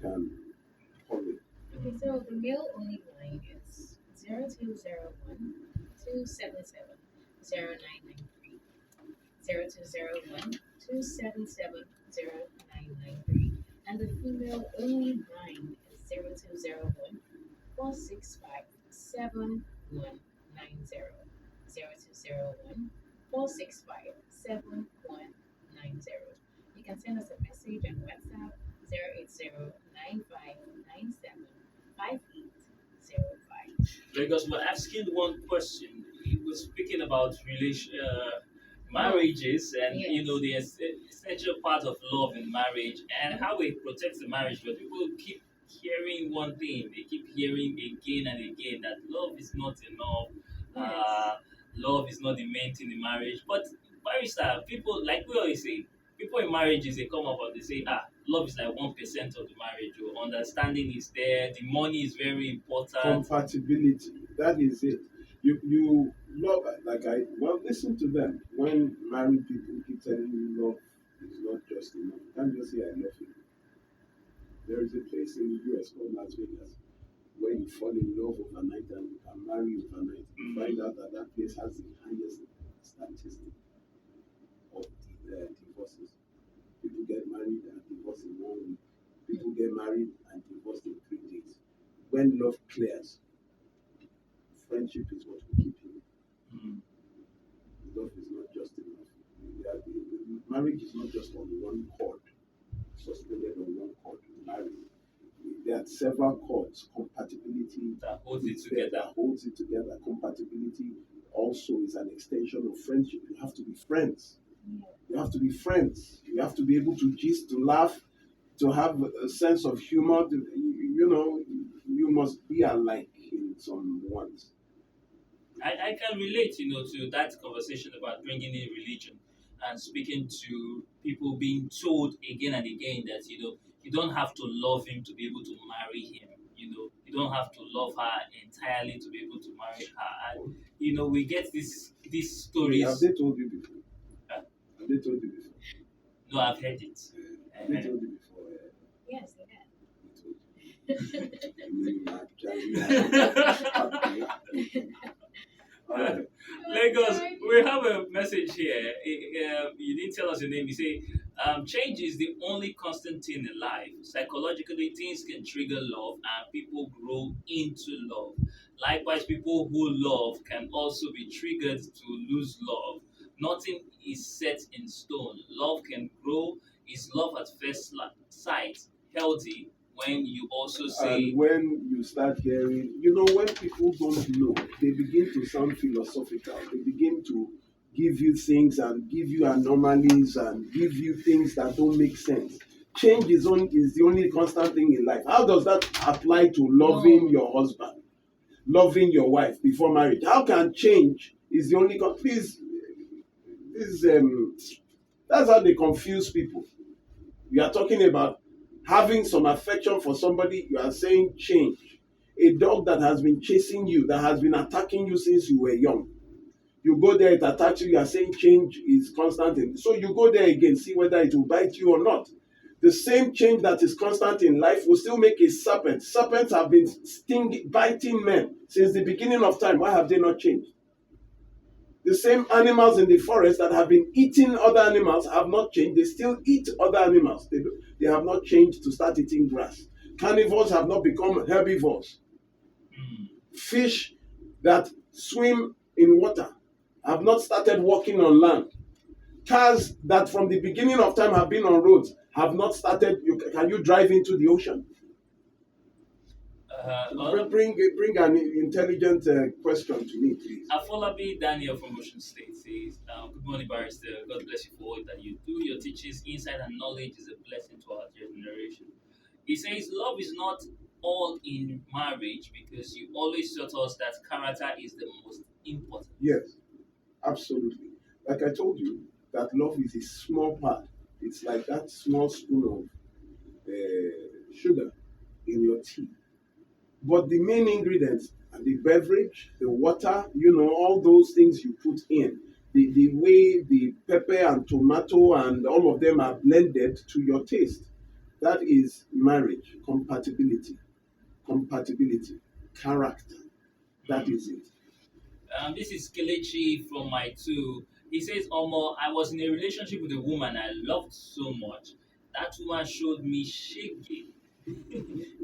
can call it. Okay, so the mail only line is 0201 277 0993. 0201 277 0993. And the female only line is 0201 465 7190. 0201 465 7190. You can send us a message on WhatsApp 08095975805. Because we're asking one question. We were speaking about marriages and Yes. you know the essential part of love in marriage and how it protects the marriage. But people keep hearing one thing. They keep hearing again and again that love is not enough. Love is not the main thing in marriage. But barrister, people like we always say, people in marriages they come up and they say, love is like 1% of the marriage. Or understanding is there. The money is very important. Compatibility. That is it. You love, listen to them. When married people keep telling you love is not just enough. You can't just say I love you. There is a place in the US called Las Vegas where you fall in love overnight and you can marry overnight. You find out that that place has the highest statistic of divorces. People get married and divorce in 1 week. People get married and divorce in 3 days. When love clears, friendship is what will keep you. Love is not just enough. Marriage is not just on one cord, suspended on one cord. Marriage. There are several cords. Compatibility that holds it together. Compatibility also is an extension of friendship. You have to be friends. You have to be friends. You have to be able to gist, to laugh, to have a sense of humor. You must be alike in some ones. I can relate, to that conversation about bringing in religion and speaking to people being told again and again that, you don't have to love him to be able to marry him. You don't have to love her entirely to be able to marry her. And, we get these stories. Have they told you before? Have they told you before? No, I've heard it. Have they told you before? Yes, they have. Lagos, we have a message here. You didn't tell us your name. You say, change is the only constant thing in life. Psychologically, things can trigger love and people grow into love. Likewise, people who love can also be triggered to lose love. Nothing is set in stone. Love can grow. Is love at first sight healthy when you also say, And when you start hearing, when people don't know, they begin to sound philosophical. They begin to give you things and give you anomalies and give you things that don't make sense. Change is the only constant thing in life. How does that apply to loving your husband, loving your wife before marriage? How can change is the only please that's how they confuse people. You are talking about having some affection for somebody, you are saying change. A dog that has been chasing you, that has been attacking you since you were young. You go there, it attacks you, you are saying change is constant. So you go there again, see whether it will bite you or not. The same change that is constant in life will still make a serpent. Serpents have been biting men since the beginning of time. Why have they not changed? The same animals in the forest that have been eating other animals have not changed. They still eat other animals. They have not changed to start eating grass. Carnivores have not become herbivores. Fish that swim in water have not started walking on land. Cars that from the beginning of time have been on roads have not started. Can you drive into the ocean? Bring an intelligent question to me, please. Afolabi Daniel from Ocean State says, good morning, Barrister. God bless you for all that you do. Your teachings, insight, and knowledge is a blessing to our generation. He says, love is not all in marriage because you always taught us that character is the most important. Yes, absolutely. Like I told you, that love is a small part. It's like that small spoon of sugar in your tea. But the main ingredients, the beverage, the water, all those things you put in, the way the pepper and tomato and all of them are blended to your taste, that is marriage, compatibility, character. That is it. This is Kelechi from my two. He says, Omo, I was in a relationship with a woman I loved so much. That woman showed me shaking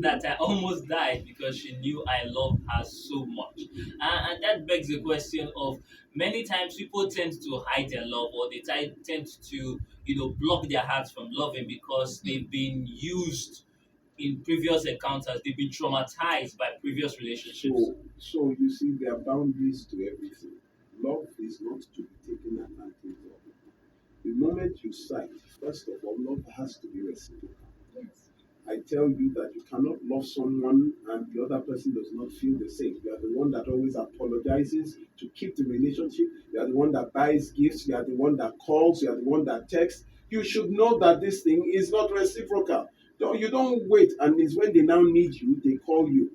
that I almost died because she knew I loved her so much. And that begs the question of many times people tend to hide their love or they tend to, block their hearts from loving because they've been used in previous encounters. They've been traumatized by previous relationships. So you see, there are boundaries to everything. Love is not to be taken advantage of. The moment you sight, first of all, love has to be reciprocal. Yes. I tell you that you cannot love someone and the other person does not feel the same. You are the one that always apologizes to keep the relationship. You are the one that buys gifts. You are the one that calls. You are the one that texts. You should know that this thing is not reciprocal. You don't wait, and it's when they now need you, they call you.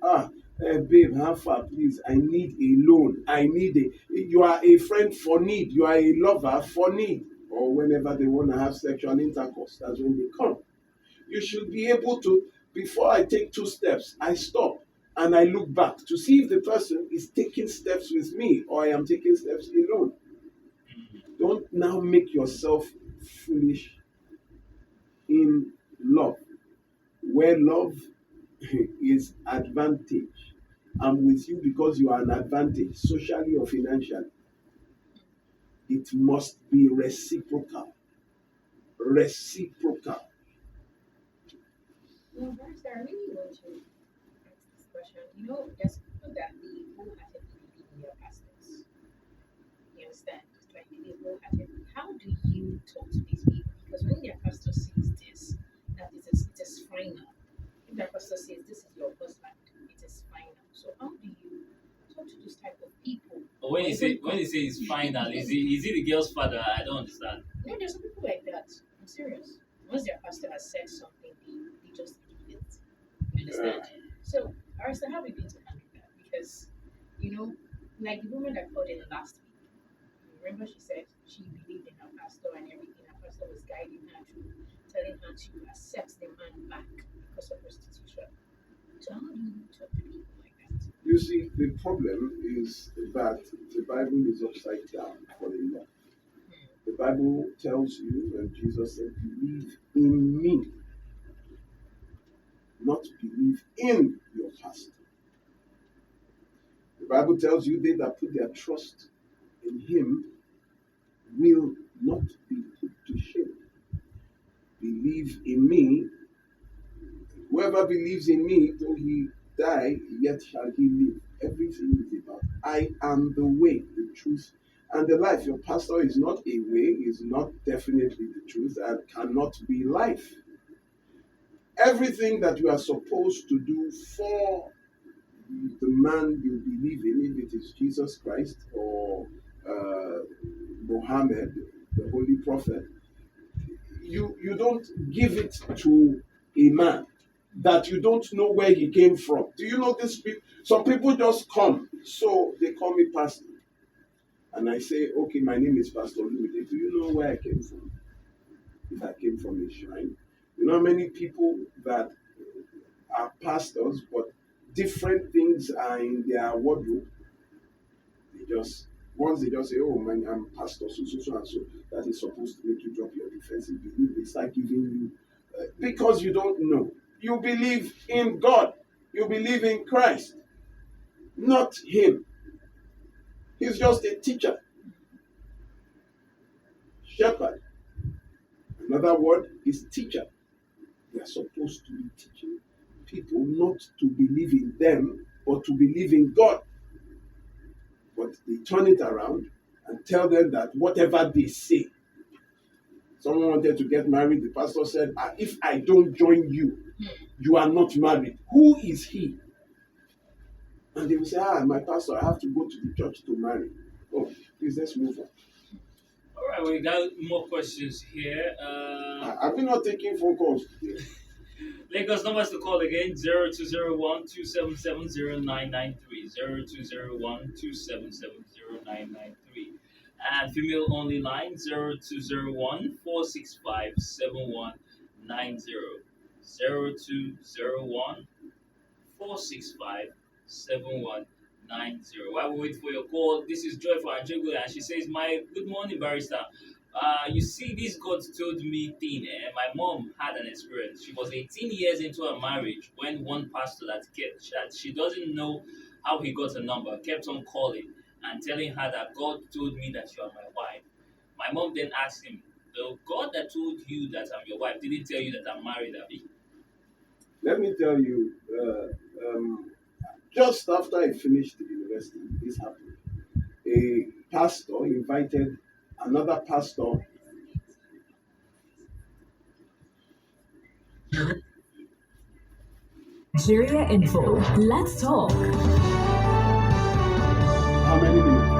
Babe, how far, please? I need a loan. You are a friend for need. You are a lover for need. Or whenever they want to have sexual intercourse, that's when they come. You should be able to, before I take 2 steps, I stop and I look back to see if the person is taking steps with me or I am taking steps alone. Don't now make yourself foolish in love. Where love is advantage. I'm with you because you are an advantage, socially or financially. It must be reciprocal. Reciprocal. Well, Barrister, I really want to ask this question. There's people that they wholeheartedly believe in their pastors. You understand? Like they wholeheartedly. How do you talk to these people? Because when their pastor says this, that it is final. If their pastor says this is your husband, it is final. So how do you talk to this type of people? But when you say it's final, is it the girl's father? I don't understand. No, there's some people like that. I'm serious. Once their pastor has said something, they just believe it. You understand? So, Arista, how are we going to handle that? Because, like the woman that called in last week, remember she said she believed in her pastor and everything. Her pastor was guiding her to, telling her to accept the man back because of prostitution. So how do you talk to people like that? You see, the problem is that the Bible is upside down for a lot. The Bible tells you, and Jesus said, believe in me, not believe in your pastor. The Bible tells you they that put their trust in him will not be put to shame. Believe in me. Whoever believes in me, though he die, yet shall he live. Everything is about I am the way, the truth, and the life. Your pastor is not a way, is not definitely the truth, and cannot be life. Everything that you are supposed to do for the man you believe in, if it is Jesus Christ or Muhammad, the holy prophet, you don't give it to a man that you don't know where he came from. Do you know this? Some people just come, so they call me pastor. And I say, okay, my name is Pastor Lumide. Do you know where I came from? If I came from a shrine. You know how many people that are pastors, but different things are in their wardrobe. Once they just say, oh man, I'm pastor, so and so, that is supposed to make you drop your defensive belief. They start giving you, because you don't know. You believe in God. You believe in Christ, not him. He's just a teacher. Shepherd. Another word is teacher. They are supposed to be teaching people not to believe in them, but to believe in God. But they turn it around and tell them that whatever they say. Someone wanted to get married. The pastor said, if I don't join you, you are not married. Who is he? And they will say, my pastor, I have to go to the church to marry. Oh, please, let's move on. All right, we got more questions here. Are we not taking phone calls today? Lagos numbers to call again, 0201-277-0993, 0201-277-0993. And female only line, 0201-465-7190, 0201-465-7190. While we wait for your call, this is Joy for Anjego, and she says, good morning, barrister. You see, this God told me thing. My mom had an experience. She was 18 years into her marriage when one pastor that she doesn't know how he got a number, kept on calling and telling her that God told me that you are my wife. My mom then asked him, the God that told you that I'm your wife didn't tell you that I'm married, Abby? Let me tell you, just after I finished the university, this happened. A pastor invited another pastor. Nigeria Info. Let's talk. How many minutes?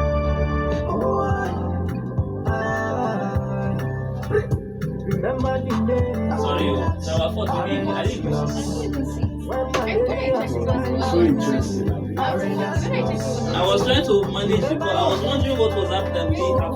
Sorry, our fault. I didn't So interesting. I was trying to manage it, but I was wondering what was happening. We didn't have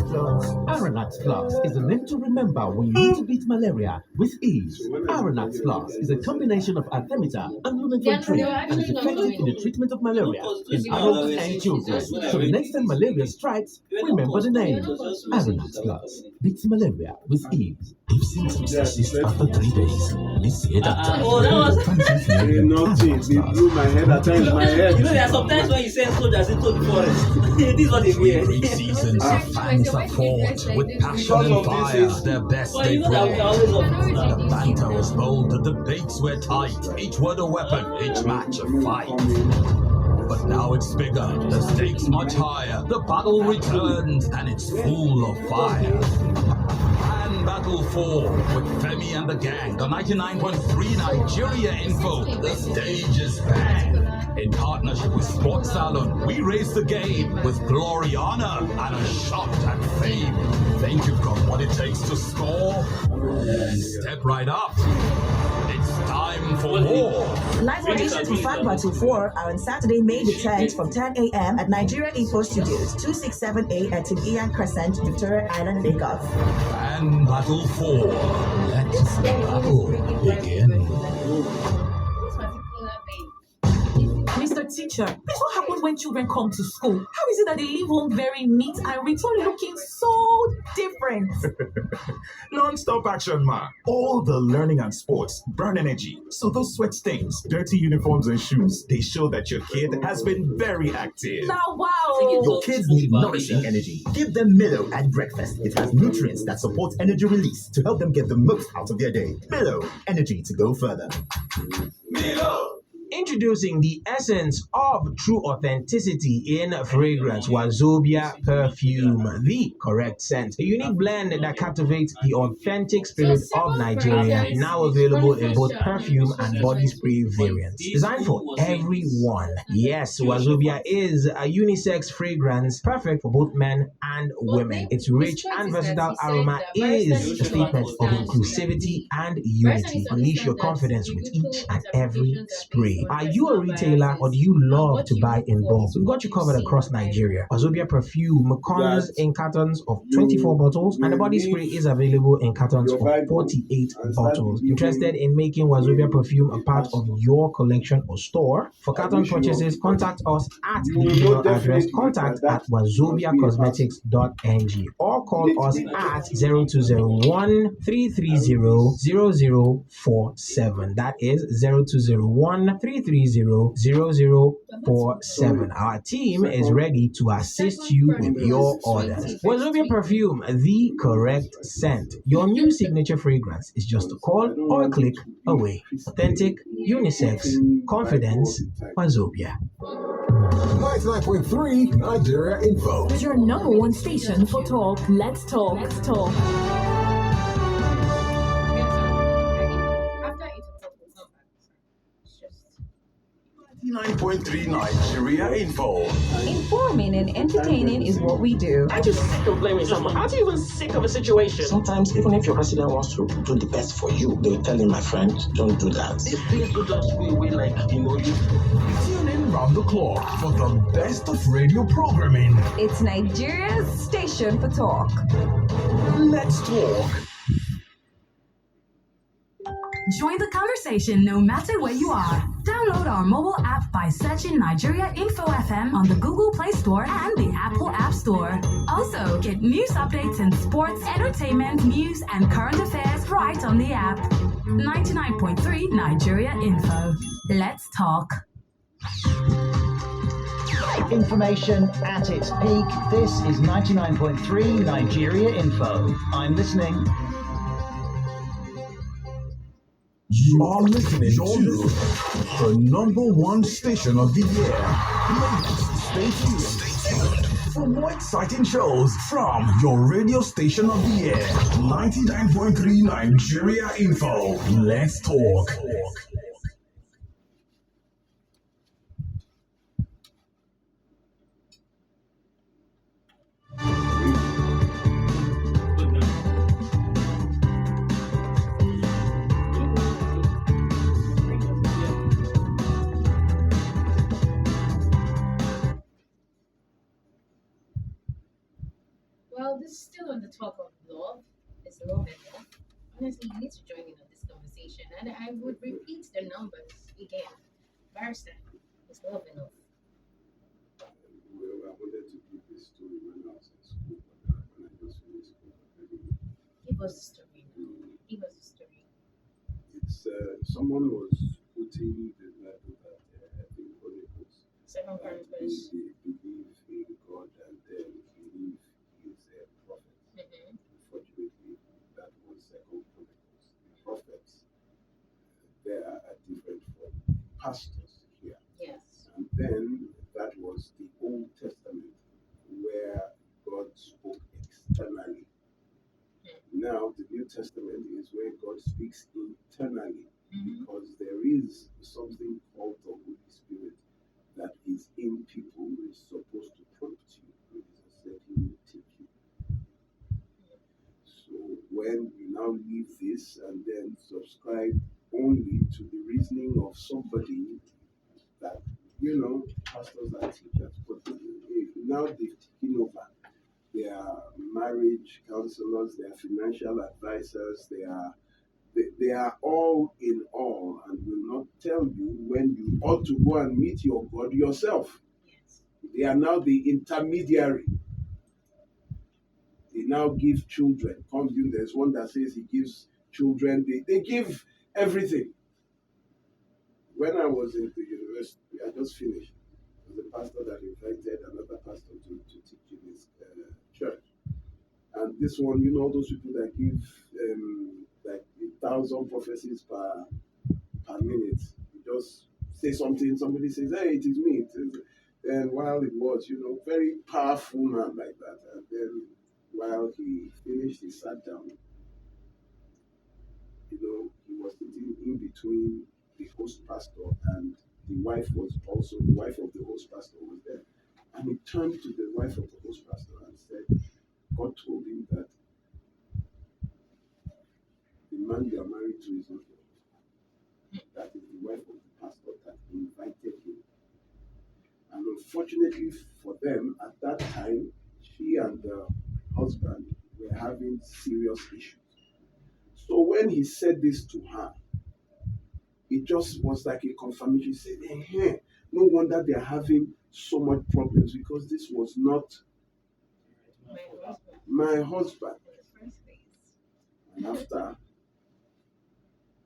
calls. Aranax Plus is a name to remember when you need to beat malaria with ease. Aranax Plus is a combination of artemether and lumefantrine and is effective in the treatment of malaria in adults and children. So the next time malaria strikes, remember the name. Aranax Plus beats malaria with ease. If symptoms persist after 3 days, please see a doctor. Nothing. They blew my head. I turned my head. You know, there are sometimes when you send soldiers into the forest. This is what they hear. These seasons, fans have fought with passion and fire their best they brought. The banter was bold, the debates were tight. Each word a weapon, each match a fight. But now it's bigger, the stakes much higher. The battle returns, and it's full of fire. And Battle 4 with Femi and the gang, the 99.3 Nigeria Info. The stage is bang. In partnership with Sports Salon, we raise the game with glory, honor, and a shot at fame. Think you've got what it takes to score? Step right up. It's time for more. Live auditions for Fan Battle 4 are on Saturday, May the 10th from 10 a.m. at Nigeria Info Studios, 267A at Tim Ian Crescent, Victoria Island, Lagos. Fan Battle 4. Let the battle begin. Mr. Teacher, please what happens when children come to school? How is it that they leave home very neat and return looking so different? Non-stop action, ma. All the learning and sports burn energy. So those sweat stains, dirty uniforms and shoes, they show that your kid has been very active. Now, wow. Your kids need nourishing energy. Give them Milo at breakfast. It has nutrients that support energy release to help them get the most out of their day. Milo, energy to go further. Milo! Introducing the essence of true authenticity in fragrance, Wazobia Perfume, the correct scent. A unique blend that captivates the authentic spirit of Nigeria, now available in both perfume and body spray variants. Designed for everyone. Yes, Wazobia is a unisex fragrance perfect for both men and women. Its rich and versatile aroma is a statement of inclusivity and unity. Unleash your confidence with each and every spray. Are you a retailer or do you love to buy in bulk? We've got you covered across Nigeria. Wazobia Perfume comes in cartons of 24 bottles and the body spray is available in cartons of 48 bottles. Interested in making Wazobia Perfume a part of your collection or store? For carton purchases, contact us at the email address contact@wazobiacosmetics.ng or call us at 0201 330 0047. That is 0201 330-0047. Our team is ready to assist you with your orders. Wazobia Perfume, the correct scent. Your new signature fragrance is just a call or a click away. Authentic, unisex, confidence, Wazobia. 99.3 Nigeria Info. Your number one station for talk. Let's talk. Let's talk. 99.3 Nigeria Info. Informing and entertaining is what we do. I'm just sick of blaming someone. Aren't you even sick of a situation? Sometimes, even if your president wants to do the best for you, they will tell him, my friend, don't do that. If things go just the way, like, you. Tune in round the clock for the best of radio programming. It's Nigeria's station for talk. Let's talk. Join the conversation no matter where you are. Download our mobile app by searching Nigeria Info FM on the Google Play Store and the Apple App Store. Also, get news updates in sports, entertainment, news, and current affairs right on the app. 99.3 Nigeria Info. Let's talk. Information at its peak. This is 99.3 Nigeria Info. I'm listening. You are listening to the number one station of the year. Ladies, stay tuned for more exciting shows from your radio station of the year. 99.3 Nigeria Info. Let's talk. Well, this is still on the talk of love. Is love enough? Honestly, you need to join in on this conversation. And I would repeat the numbers again. Barrister, is love enough? Well, I wanted to give this story when I was in school, but when I just finished school. Give us the story. Give us the story. It's someone was putting the Bible that I think Holy Ghost. Second Corinthians. They believe in God and then believe he is a prophet. Unfortunately, that was Second Chronicles. The prophets there are different from pastors here. Yes. And then that was the Old Testament where God spoke externally. Now the New Testament is where God speaks internally, because there is something called the Holy Spirit that is in people is supposed to prompt you. Jesus said he will take you. So when you now leave this and then subscribe only to the reasoning of somebody that, pastors and teachers, but now they've taken over. They are marriage counselors, they are financial advisors, they are all in all and will not tell you when you ought to go and meet your God yourself. They are now the intermediary. They now give children. There's one that says he gives children, they give everything. When I was in the university, I just finished. There was a pastor that invited another pastor to teach in his church. And this one, all those people that give like 1,000 prophecies per minute. You just say something, somebody says, hey, it is me. And while it was, very powerful man like that. And then while he finished, he sat down. He was sitting in between the host pastor and the wife of the host pastor was there. And he turned to the wife of the host pastor and said, God told him that the man you are married to is not your husband. That is the wife of the pastor that invited him. And unfortunately for them, at that time, she and the husband were having serious issues. So when he said this to her, it just was like a confirmation. He said, no wonder they're having so much problems because this was not my husband. And after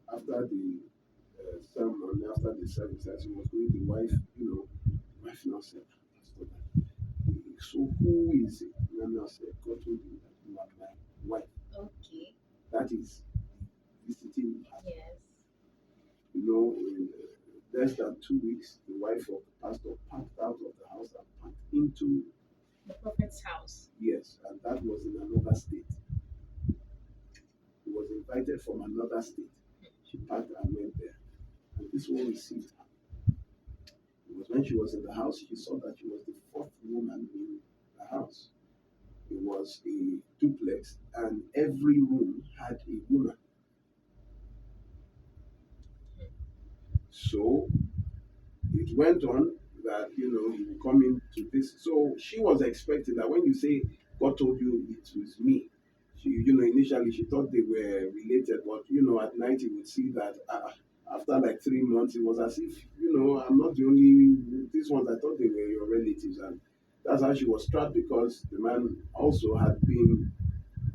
the sermon, after the service, as he was going, the wife now said, so who is it? And I said, God told me that you are my wife. Okay. That is visiting pastor. Yes. In less than 2 weeks, the wife of the pastor packed out of the house and packed into the prophet's house. Yes, and that was in another state. He was invited from another state. She packed and went there. And this one received her. Because when she was in the house, she saw that she was the fourth woman in the house. It was a duplex, and every room had a woman. So it went on that, he would come into this. So she was expecting that when you say, God told you it was me, she, initially she thought they were related, but, at night you would see that after like 3 months, it was as if, I'm not the only, these ones, I thought they were your relatives. And that's how she was trapped because the man also had been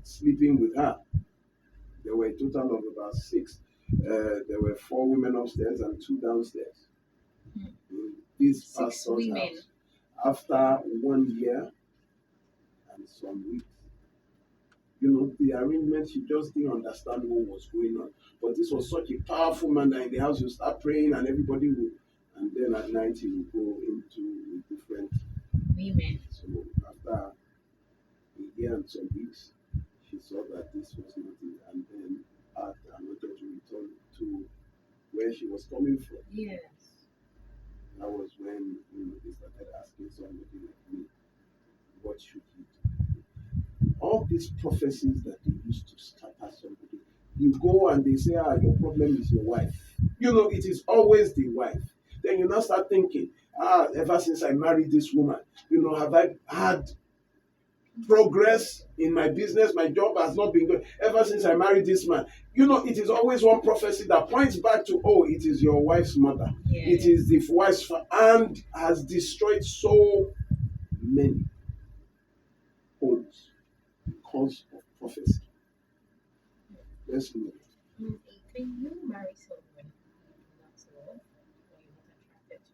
sleeping with her. There were a total of about 6. There were 4 women upstairs and 2 downstairs. This 6 pastor's women. house. After 1 year and some weeks, the arrangement, she just didn't understand what was going on. But this was such a powerful man that in the house you start praying and everybody would, and then at night he would go into different women. So after a year and some weeks, she saw that this was not it, and then asked and wanted to return to where she was coming from. Yes. That was when they started asking somebody like me, what should he do? All these prophecies that they used to scatter somebody, you go and they say, your problem is your wife. It is always the wife. Then you now start thinking, ever since I married this woman, have I had progress in my business? My job has not been good ever since I married this man. It is always one prophecy that points back to, it is your wife's mother. Yes. It is the wife's and has destroyed so many homes because of prophecy. Let's move. Can you marry someone you not love or you're not attracted to?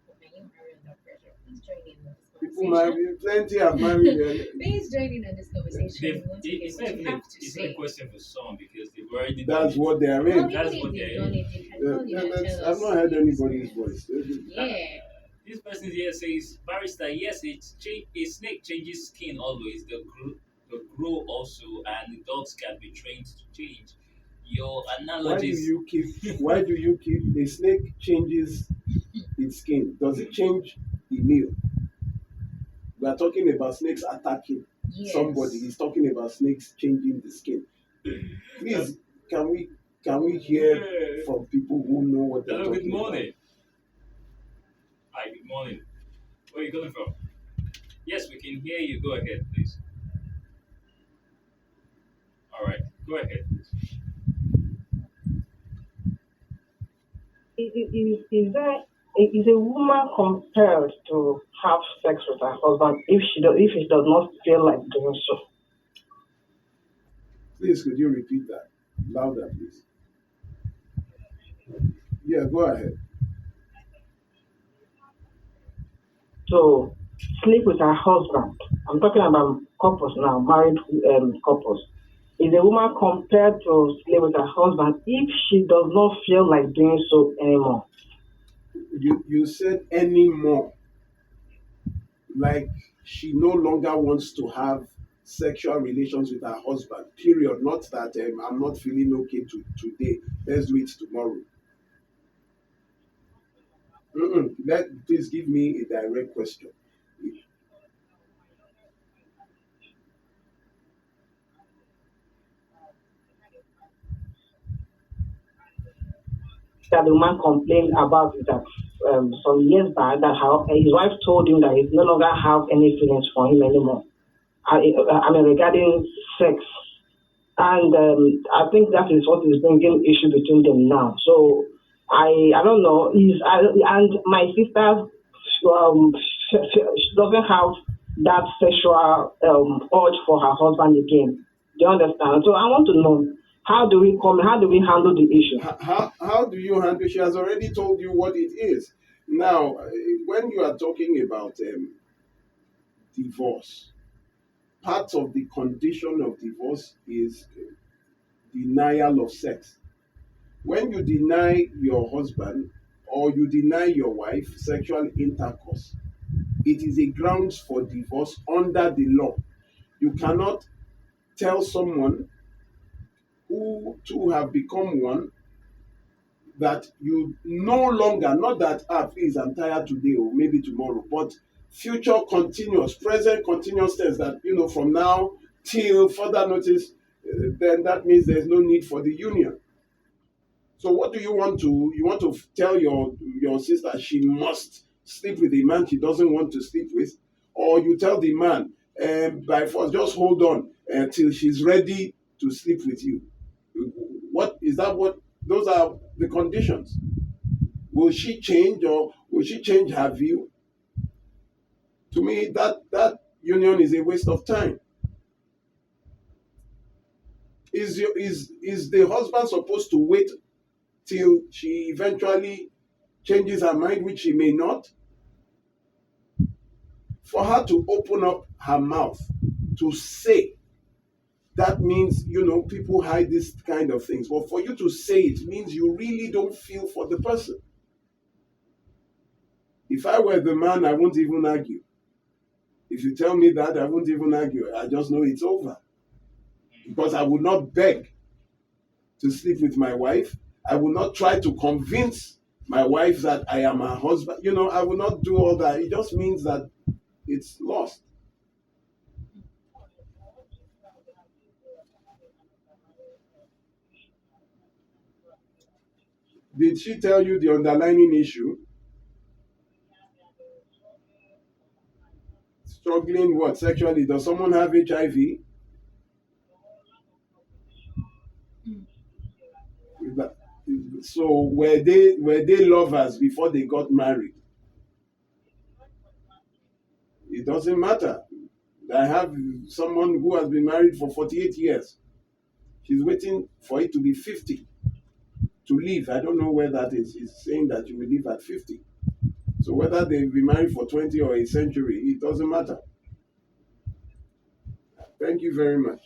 Or can you marry under pressure? Please join in on this People conversation. marry, plenty have married. Please join in on this conversation. It's not even it's not a question for some because they've already That's done what they are in. That's what they're in. I've not heard anybody's voice. Yeah. This person here says, Barrister, yes, a snake changes skin always. They grow also, and the dogs can be trained to change. Your Why do analogies. you keep? Why do you keep? A snake changes its skin. Does it change the meal? We are talking about snakes attacking somebody. He's talking about snakes changing the skin. Please, can we hear from people who know what they're Hello, good talking about? morning. Hi, good morning. Where are you coming from? Yes, we can hear you. Go ahead, please. All right, go ahead, please. Is a woman compelled to have sex with her husband if he does not feel like doing so? Please, could you repeat that louder, please? Yeah, go ahead. To sleep with her husband. I'm talking about couples now, married couples. Is a woman compelled to sleep with her husband if she does not feel like doing so anymore? You said anymore, like she no longer wants to have sexual relations with her husband. Period. Not that I'm not feeling okay today. Let's do it tomorrow. Please give me a direct question. That the woman complained about it that some years back that his wife told him that he no longer have any feelings for him anymore. I mean regarding sex, and I think that is what is bringing issue between them now. So I don't know. And my sister she doesn't have that sexual urge for her husband again. Do you understand? So I want to know how do we handle the issue? How do you handle? She has already told you what it is. Now, when you are talking about divorce, part of the condition of divorce is denial of sex. When you deny your husband or you deny your wife sexual intercourse, it is a grounds for divorce under the law. You cannot tell someone who two have become one that you no longer, not that, please, I'm tired today or maybe tomorrow, but future continuous, present continuous tense that, from now till further notice, then that means there's no need for the union. So what do you want to, tell your sister she must sleep with a man she doesn't want to sleep with? Or you tell the man, by force, just hold on until she's ready to sleep with you? What is that? What those are the conditions? Will she change, or will she change her view? To me, that union is a waste of time. Is the husband supposed to wait till she eventually changes her mind, which she may not, for her to open up her mouth to say? That means, people hide this kind of things, but for you to say it means you really don't feel for the person. If I were the man, I won't even argue. If you tell me that, I won't even argue. I just know it's over. Because I would not beg to sleep with my wife. I will not try to convince my wife that I am her husband. I will not do all that. It just means that it's lost. Did she tell you the underlying issue? Struggling what? Sexually? Does someone have HIV? So were they lovers before they got married? It doesn't matter. I have someone who has been married for 48 years. She's waiting for it to be 50 to leave. I don't know where that is. It's saying that you will leave at 50. So whether they've been married for 20 or a century, it doesn't matter. Thank you very much.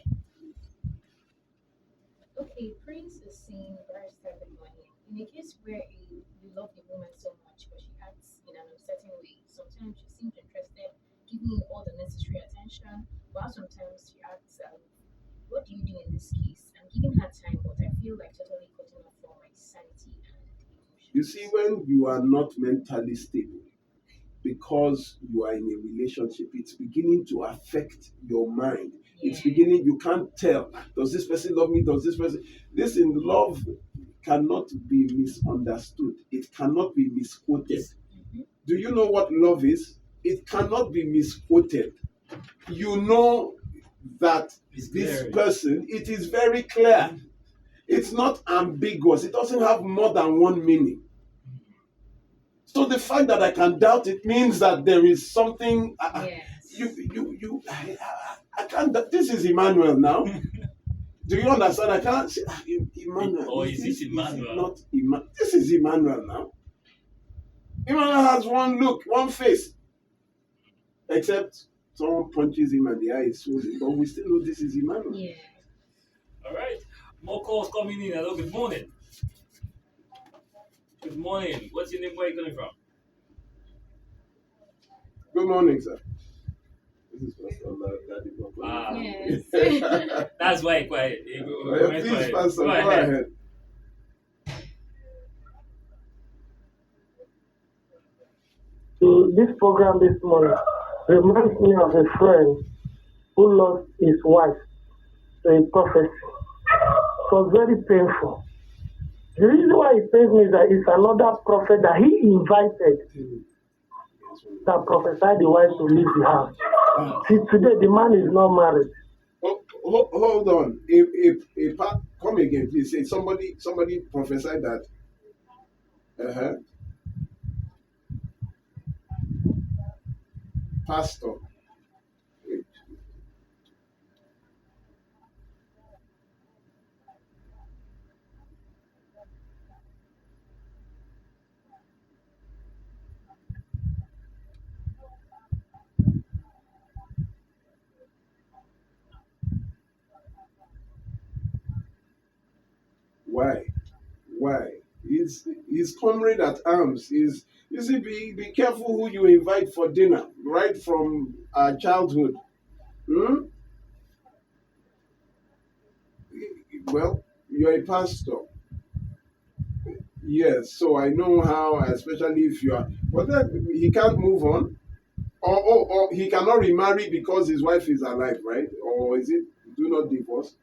Okay, Prince is saying very standard money. In a case where you love the woman so much, but she acts in an uncertain way, sometimes she seems interested, giving you all the necessary attention, while sometimes she acts what do you do in this case? I'm giving her time, but I feel like totally cutting off from my sanity and emotions. You see, when you are not mentally stable, because you are in a relationship, it's beginning to affect your mind. It's beginning, you can't tell, does this person love me? Does this person? Listen, love cannot be misunderstood. It cannot be misquoted. Do you know what love is? It cannot be misquoted. You know that this person, it is very clear. It's not ambiguous. It doesn't have more than one meaning. So the fact that I can doubt it means that there is something. I can't. This is Emmanuel now. Do you understand? I can't say Emmanuel. Or is this Emmanuel? Not Emmanuel. This is Emmanuel now. Emmanuel has one look, one face. Except someone punches him and the eye is swollen. But we still know this is Emmanuel. Yeah. All right. More calls coming in. Hello, good morning. Good morning. What's your name? Where are you coming from? Good morning, sir. This is Pastor Daddy. Yes. That's why quiet. Please, Pastor, go ahead. So this program this morning reminds me of a friend who lost his wife to a prophecy. It was very painful. The reason why it pains me is that it's another prophet that he invited that prophesied the wife to leave the house. See, today the man is not married. Hold on. Come again, please. Say somebody prophesied that. Pastor. Why? He's comrade at arms. You see, be careful who you invite for dinner, right from our childhood. Well, you're a pastor. Yes, so I know how, especially if you are. But then he can't move on, or he cannot remarry because his wife is alive, right? Or is it do not divorce?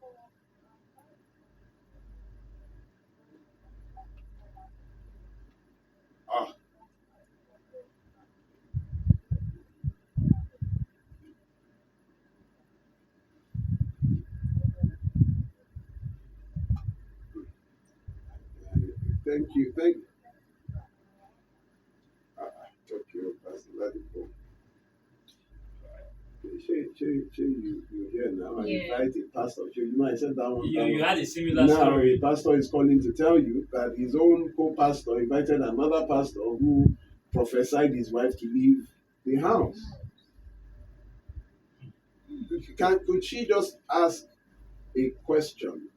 Thank you. Okay, Pastor, let it go. You hear now. I invite a pastor. You know, I said that one. You had a similar now, story. A pastor is calling to tell you that his own co-pastor invited another pastor who prophesied his wife to leave the house. Could she just ask a question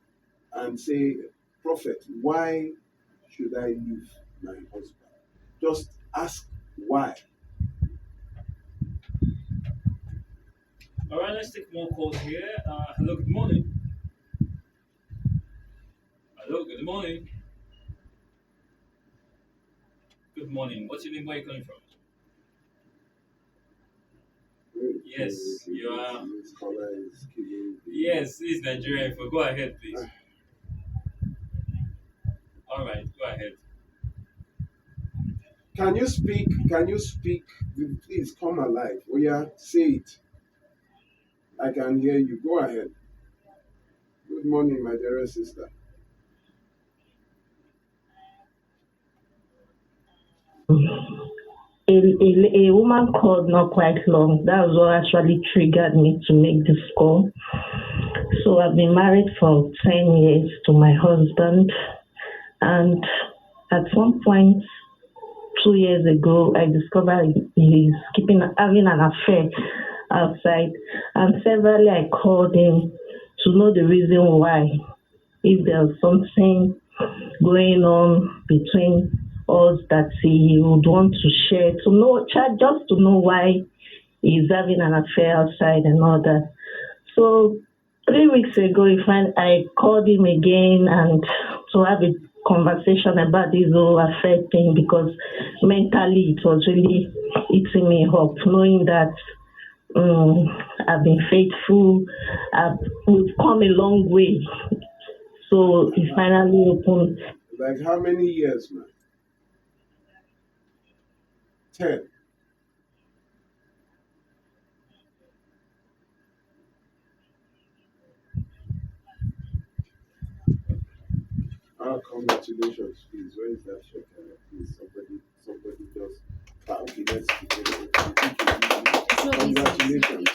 and say, Prophet, why should I leave my husband? Just ask why. All right, let's take more calls here. Hello, good morning. Hello, good morning. Good morning. What's your name? Where are you coming from? Yes, you are. Yes, it's Nigerian. Go ahead, please. All right, go ahead. Can you speak? Please come alive. Oh yeah, say it. I can hear you. Go ahead. Good morning, my dear sister. A woman called not quite long. That was what actually triggered me to make this call. So I've been married for 10 years to my husband, and at some point 2 years ago, I discovered he's having an affair outside, and severally I called him to know the reason why, if there's something going on between us that he would want to share, just to know why he's having an affair outside and all that. So 3 weeks ago, I called him again and to have a conversation about this whole affair thing because mentally it was really eating me up, knowing that I've been faithful, we've come a long way. So he finally opened. Like how many years, man? 10. Congratulations, please. Where is that check? Please, somebody just. Okay, let's congratulations.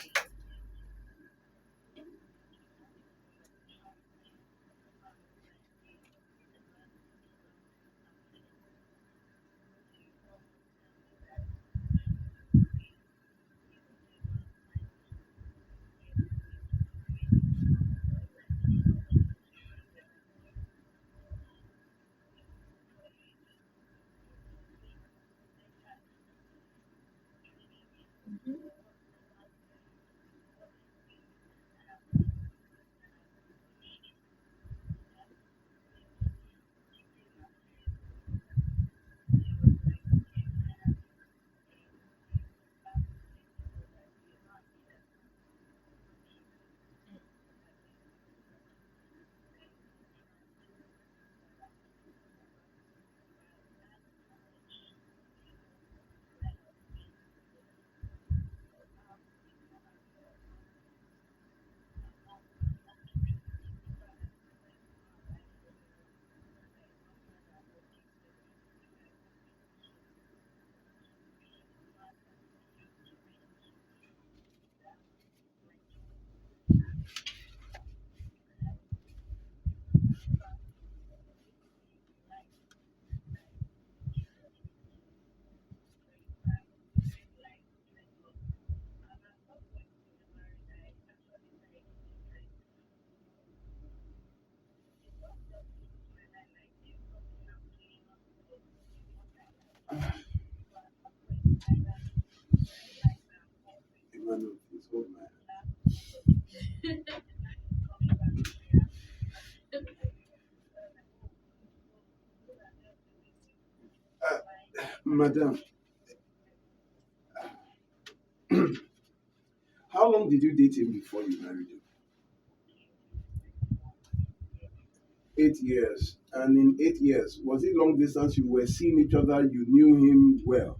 Emmanuel, please hold my hand. Madam, how long did you date him before you married him? 8 years. And in 8 years, was it long distance? You were seeing each other, you knew him well.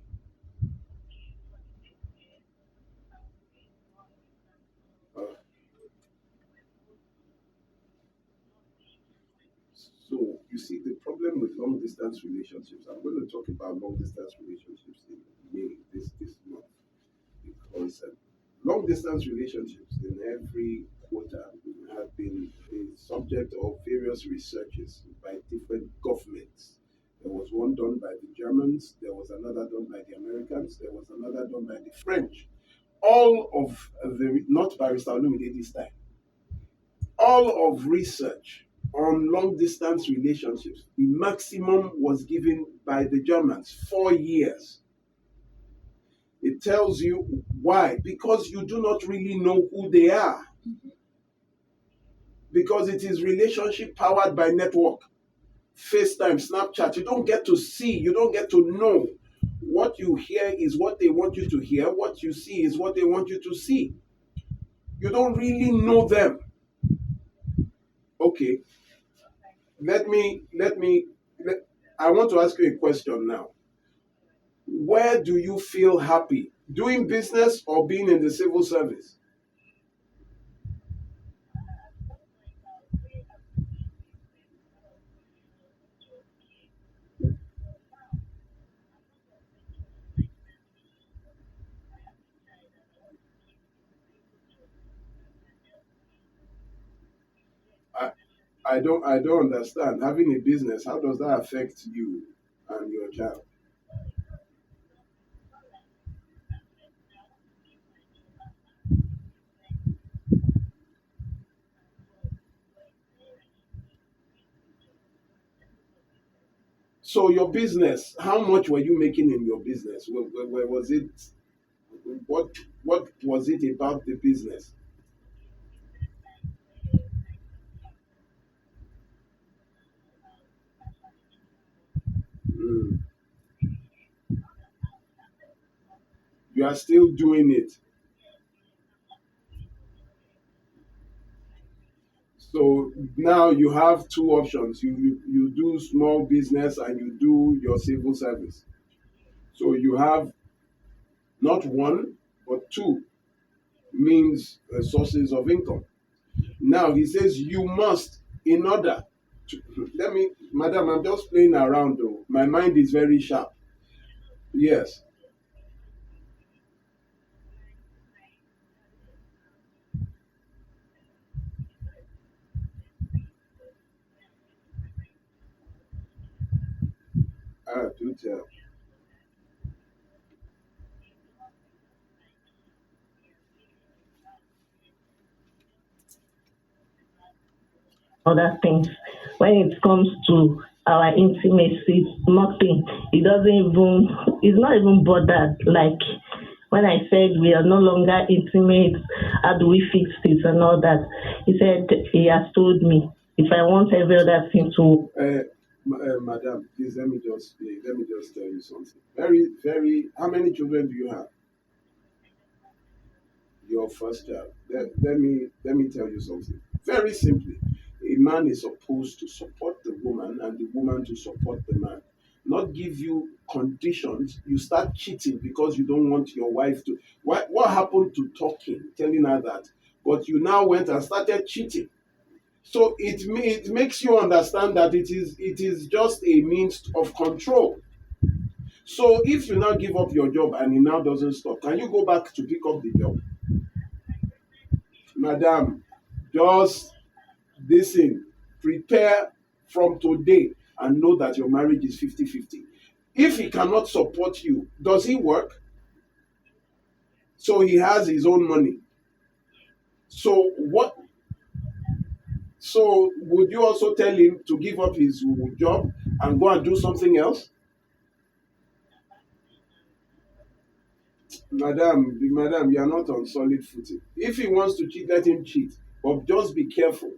So you see, the problem with long distance relationships, I'm going to talk about long distance relationships in May this month because long distance relationships in every quarter have been the subject of various researches by different governments. There was one done by the Germans, there was another done by the Americans, there was another done by the French. All of the, not Barrister Olumide this time, all of research on long distance relationships, the maximum was given by the Germans, 4 years. It tells you why. Because you do not really know who they are. Because it is relationship powered by network. FaceTime, Snapchat, you don't get to see, you don't get to know. What you hear is what they want you to hear. What you see is what they want you to see. You don't really know them. Okay. I want to ask you a question now. Where do you feel happy? Doing business or being in the civil service? I don't understand. Having a business, how does that affect you and your child? So your business, how much were you making in your business? Where was it? What was it about the business? You are still doing it. So now you have two options. You do small business and you do your civil service. So you have not one, but two means sources of income. Now he says you must, in order to, madam, I'm just playing around though. My mind is very sharp. Yes. Do tell. Other things. When it comes to our intimacy, nothing. It doesn't even, it's not even bothered. Like when I said we are no longer intimate, how do we fix this and all that? He said he has told me if I want every other thing to. Madam, please let me just tell you something. Very. How many children do you have? Your first child. Let me tell you something. Very simply, a man is supposed to support the woman and the woman to support the man. Not give you conditions. You start cheating because you don't want your wife to. What happened to telling her that? But you now went and started cheating. So it makes you understand that it is just a means of control. So if you now give up your job and it now doesn't stop, can you go back to pick up the job? Madam, just listen, prepare from today and know that your marriage is 50-50. If he cannot support you, does he work? So he has his own money. So what? So would you also tell him to give up his job and go and do something else? Madam, you are not on solid footing. If he wants to cheat, let him cheat. But just be careful.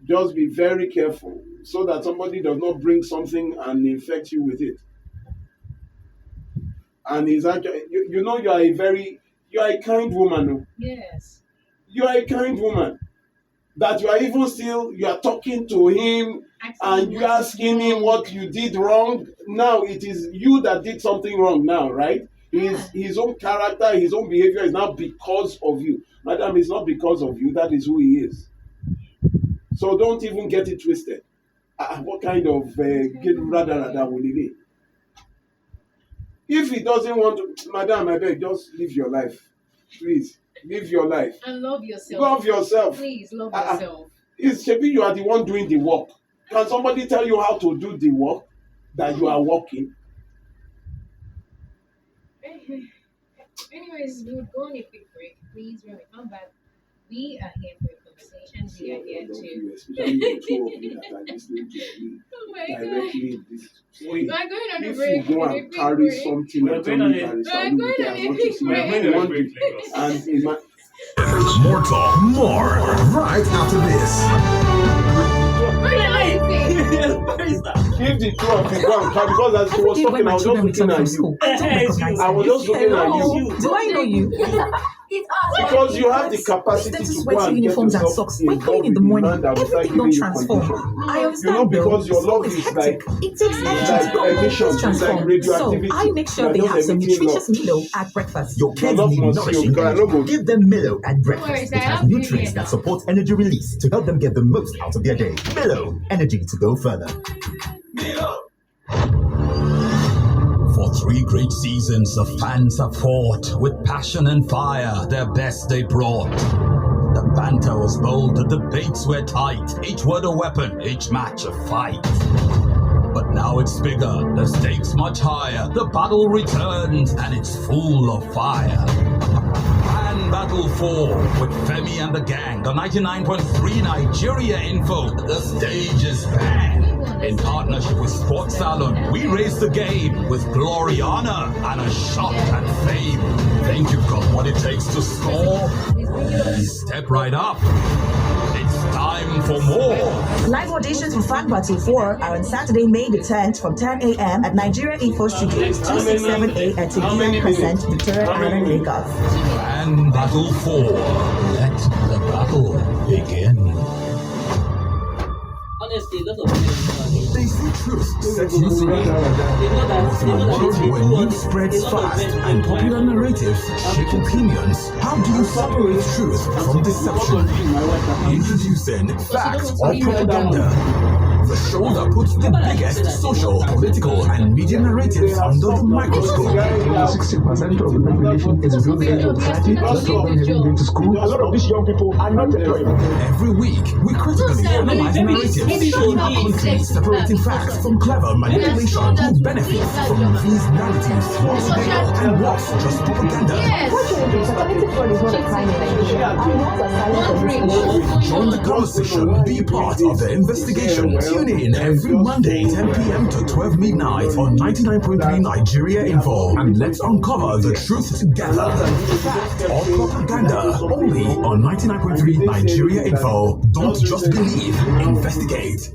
Just be very careful so that somebody does not bring something and infect you with it. And he's actually, you are a kind woman. Yes. You are a kind woman. That you are talking to him and you are asking him what you did wrong. Now it is you that did something wrong now, right? His own character, his own behavior is now because of you. Madam, it's not because of you. That is who he is. So don't even get it twisted. What kind of rada will it be? If he doesn't want to, madam, I beg, just live your life. Please, live your life. And love yourself. Love yourself. Please, love yourself. Maybe you are the one doing the work. Can somebody tell you how to do the work that you are working? Anyways, we would go on a quick break. Please, when we come back, we are here for a conversation. We are here to. Especially the two of you that are listening to me directly this way. We're going on a break. If you go and carry something and tell me that is more talk, more right after this. If the two of you go and carry, because as she was talking, I was just looking at you. I was just looking at you. Do I know you? Because you have the capacity to go and get uniforms and socks. We're clean in the morning. Everything don't transform. I understand. Because your love is like it takes energy to emissions, transform. So I make sure they have some nutritious Milo at breakfast. Your kids need nourishing energy. Give them Milo at breakfast. It has nutrients that support energy release to help them get the most out of their day. Milo, energy to go further. Milo. For 3 great seasons, the fans have fought with passion and fire. Their best they brought. The banter was bold, the debates were tight. Each word a weapon, each match a fight. But now it's bigger, the stakes much higher. The battle returns, and it's full of fire. Grand Battle 4 with Femi and the gang. The 99.3 Nigeria Info. The stage is bang. In partnership with Sports Salon, we raise the game with glory, honor, and a shot at fame. Think you've got what it takes to score? Step right up. It's time time for more. Live auditions for Fan Battle 4 are on Saturday, May the 10th from 10 a.m. at Nigeria Info Studios, 267A at Tequila Crescent, Victoria Island, Lagos. Fan Battle 4. Let the battle begin. Honestly, a lot of people They say truth sets you free. But in a world where news spreads fast and popular narratives shape opinions, how do you separate truth from deception? Introducing Fact or Propaganda. The show that puts the biggest social, political, and media narratives under the microscope. 60% of the population is below the age of 30. A lot of them haven't been to school. A lot of these young people are not employed. Every week, we critically analyze narratives in our country, separating facts from clever manipulation. Who benefits from these narratives? What's real and what's just propaganda? Unfortunately, satanic fraud is not a crime in Nigeria. Our laws are silent on this issue. Join the conversation, be part of the investigation. Tune in every Monday, 10 p.m. to 12 midnight on 99.3 Nigeria Info, and let's uncover the truth together. Fact or propaganda, only on 99.3 Nigeria Info. Don't just believe, investigate.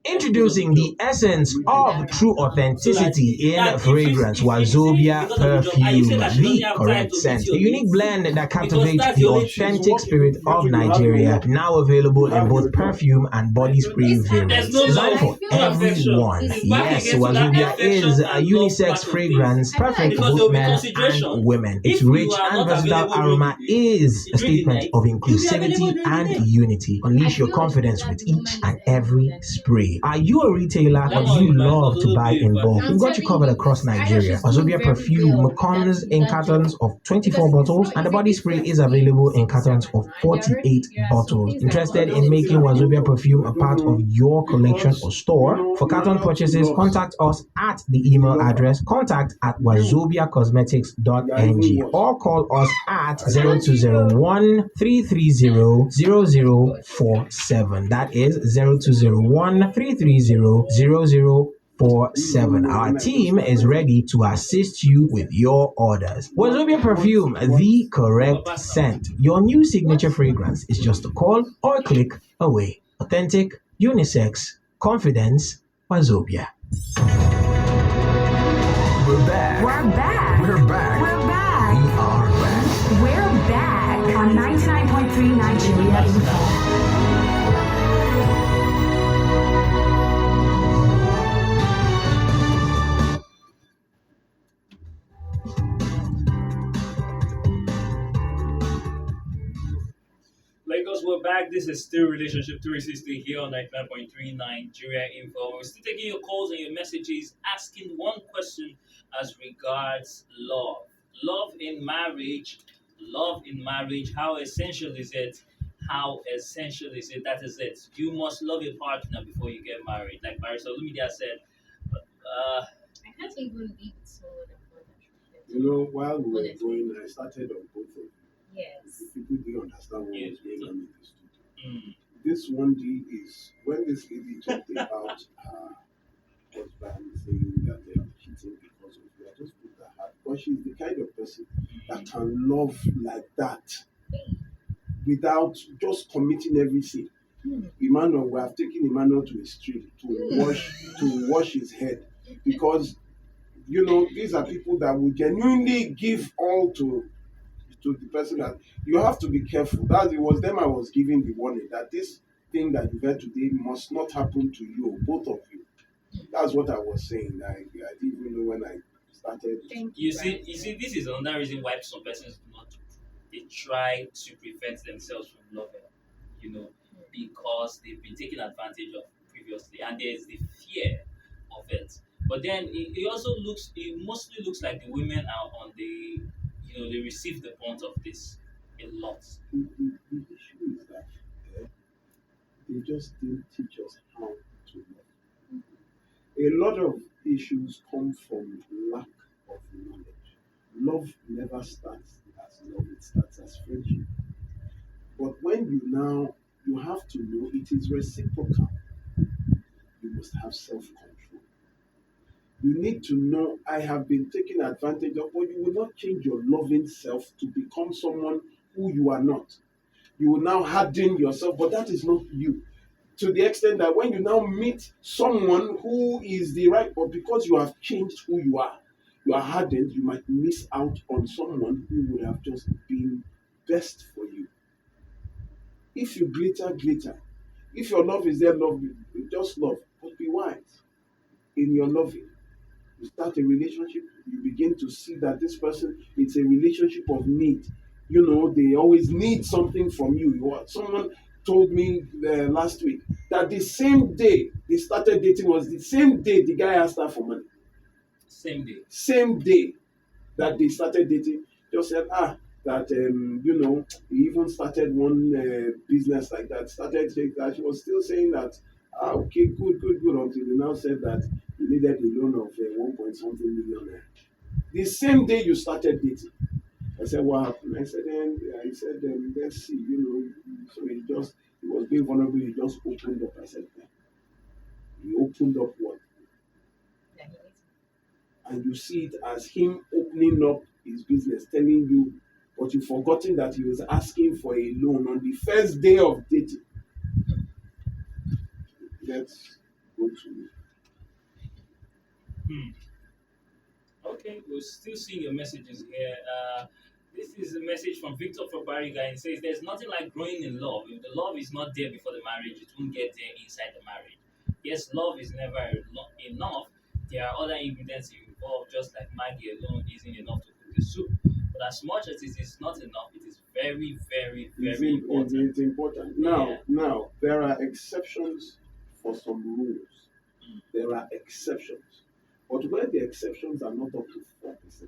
Introducing the essence of true authenticity in fragrance, Wazobia perfume, the correct scent. A unique blend that captivates the authentic spirit of Nigeria. Now available in both perfume and body spray variants. Designed for everyone. Yes, Wazobia is a unisex fragrance, perfect for both men and women. Its rich and versatile aroma is a statement of inclusivity and unity. Unleash your confidence with each and every spray. Are you a retailer or do you love to buy in bulk? We've got you covered across Nigeria. Wazobia perfume comes in cartons of 24 bottles and the body spray is available in cartons of 48 bottles. Interested in making Wazobia perfume a part of your collection or store? For carton purchases, contact us at the email address contact@wazobiacosmetics.ng or call us at 0201 330 0047. That is 0201 330-0047. Our team is ready to assist you with your orders. Wazobia perfume, the correct scent. Your new signature fragrance is just a call or a click away. Authentic, unisex, confidence, Wazobia. We're back. We're back. We're back. We're back. We are back. We're back on 99.3 Nigeria Info. Lagos, we're back. This is still Relationship 360 here on 99.3 Nigeria Info. We're still taking your calls and your messages, asking one question as regards love. Love in marriage. Love in marriage. How essential is it? How essential is it? That is it. You must love your partner before you get married. Like Marisa Lumidia said, I can't even be with someone I'm not attracted to. You know, while we were going, I started on both of them. Yes. People didn't understand what was going on in the studio. This one deal is when this lady talked about her husband saying that they are cheating because of her, just put that heart. But she's the kind of person that can love like that without just committing everything. Emmanuel, we have taken Emmanuel to a street to wash his head because you know these are people that will genuinely give all to the person. That you have to be careful. That it was them I was giving the warning that this thing that you heard today must not happen to you, both of you. That's what I was saying. I didn't even know when I started. You see, this is another reason why some persons do not. They try to prevent themselves from loving, because they've been taken advantage of previously, and there's the fear of it. But then it mostly looks like the women are on the, they receive the brunt of this a lot. The issue is that they just didn't teach us how to love. A lot of issues come from lack of knowledge. Love never starts as love, it starts as friendship. But when you have to know it is reciprocal. You must have self-control. You need to know I have been taken advantage of, but you will not change your loving self to become someone who you are not. You will now harden yourself, but that is not you. To the extent that when you now meet someone who is the right, but because you have changed who you are hardened, you might miss out on someone who would have just been best for you. If you glitter, glitter. If your love is there, love, just love. But be wise in your loving. You start a relationship, you begin to see that this person, it's a relationship of need. You know, they always need something from you. Someone told me last week that the same day they started dating was the same day the guy asked her for money. Same day. Same day that they started dating, just said, that, he even started one business like that. Started saying that she was still saying that, okay, good, until they now said that he needed a loan of 1 point something million. The same day you started dating. I said, what happened? I said, let's see, so he was being vulnerable, he just opened up. I said, he opened up what? And you see it as him opening up his business, telling you, but you've forgotten that he was asking for a loan on the first day of dating. Let's go to Okay, we're still seeing your messages here. This is a message from Victor from Bariga, and it says there's nothing like growing in love. If the love is not there before the marriage, it won't get there inside the marriage. Yes, love is never enough. There are other ingredients involved, just like Maggie alone isn't enough to cook the soup. But as much as it is not enough, it is very, very, very important. It's important. Now, there are exceptions for some rules. There are exceptions. But where the exceptions are not up to 4%,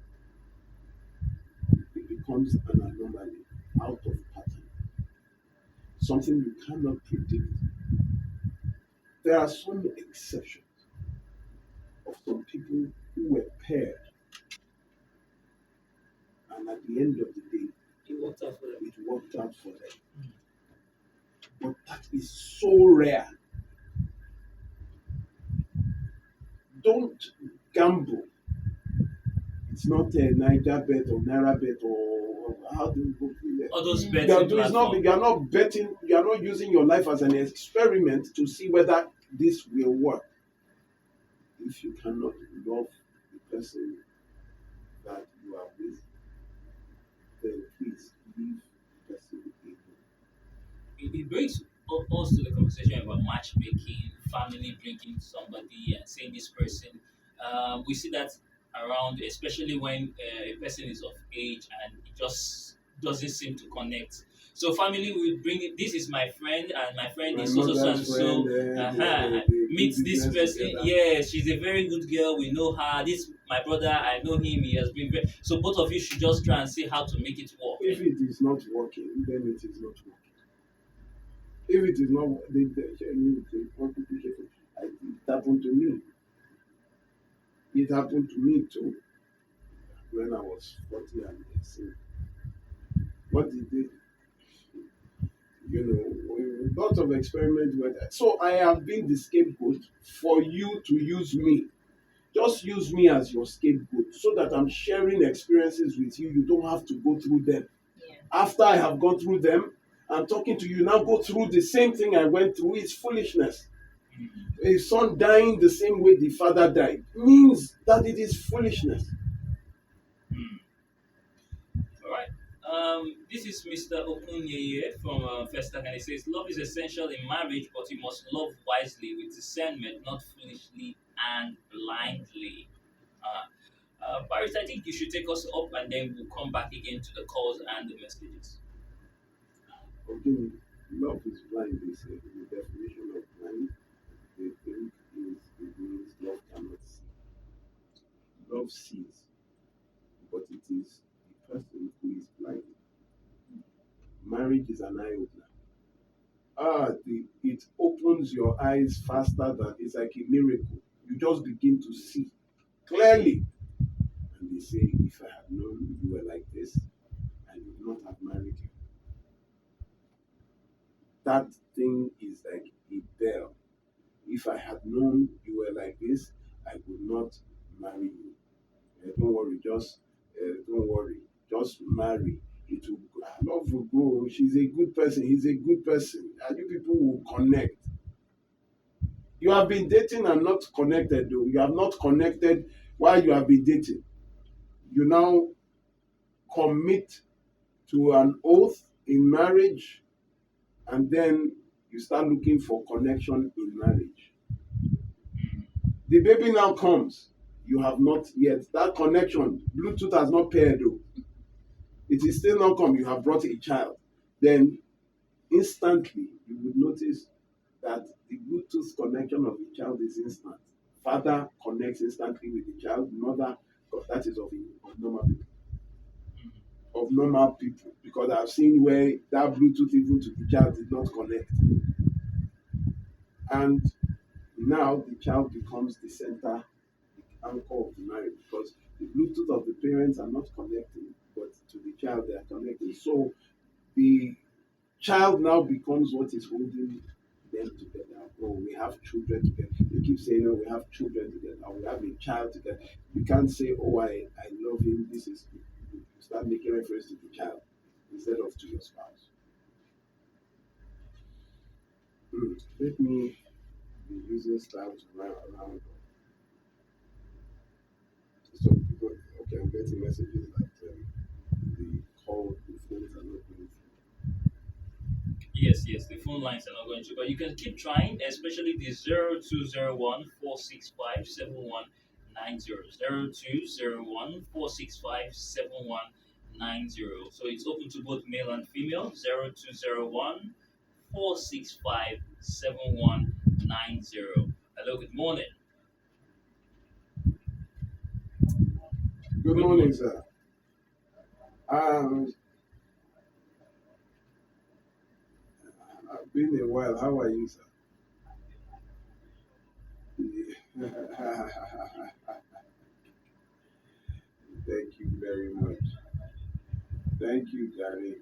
it becomes an anomaly, out of pattern. Something you cannot predict. There are some exceptions of some people who were paired, and at the end of the day, it worked out for them. But that is so rare. Don't gamble. It's not a Niger bet or Naira bet or how do you go through all those betting you are not betting. You are not using your life as an experiment to see whether this will work. If you cannot love the person that you are with, then please leave the person alone. It brings us to the conversation about matchmaking, family bringing somebody and saying this person. We see that around, especially when a person is of age and it just doesn't seem to connect. So family will bring it. This is my friend, and my friend is so and so. Meet this person. Yeah, she's a very good girl. We know her. This my brother. I know him. He has been very. So both of you should just try and see how to make it work. If it is not working, then it is not working. If it is not, it happened to me. It happened to me too. When I was 40 and 18. What did they? Lots of experiments were there. So I have been the scapegoat for you to use me. Just use me as your scapegoat so that I'm sharing experiences with you. You don't have to go through them. Yeah. After I have gone through them, I'm talking to you now. Go through the same thing I went through. It's foolishness. A son dying the same way the father died means that it is foolishness. All right. This is Mr. Okunyeye from Festac, and he says, love is essential in marriage, but you must love wisely with discernment, not foolishly and blindly. Paris, I think you should take us up, and then we'll come back again to the calls and the messages. Okay, love is blind, they say. The definition of blind, they think it means love cannot see. Love sees, but it is the person who is blind. Marriage is an eye opener. It opens your eyes faster than it's like a miracle. You just begin to see clearly. And they say, if I had known you were like this, I would not have married you. That thing is like a bell. If I had known you were like this, I would not marry you. Don't worry, just marry. love will grow. She's a good person. He's a good person. And you people will connect. You have been dating and not connected, though. You have not connected while you have been dating. You now commit to an oath in marriage, and then you start looking for connection in marriage. The baby now comes. You have not yet. That connection, Bluetooth has not paired, though. It is still not come. You have brought a child. Then instantly you would notice that the Bluetooth connection of the child is instant. Father connects instantly with the child. Mother, because that is of normal people. Of normal people. Because I've seen where that Bluetooth even to the child did not connect. And now the child becomes the center, the anchor of the marriage. Because the Bluetooth of the parents are not connecting, but to the child they are connecting. So the child now becomes what is holding them together. Oh, we have children together. They keep saying, oh, we have children together. Or we have a child together. You can't say, oh, I love him. This is, you start making reference to the child instead of to your spouse. Let me be using style to run around. So people, okay, I'm getting messages that the phones are not going through. Yes, the phone lines are not going to, but you can keep trying, especially the 0201 465 7190. 0201 465 7190. So it's open to both male and female. 0201 465 7190. Hello, good morning. Good morning, sir. It's been a while. How are you, sir? Thank you very much. Thank you, Gary.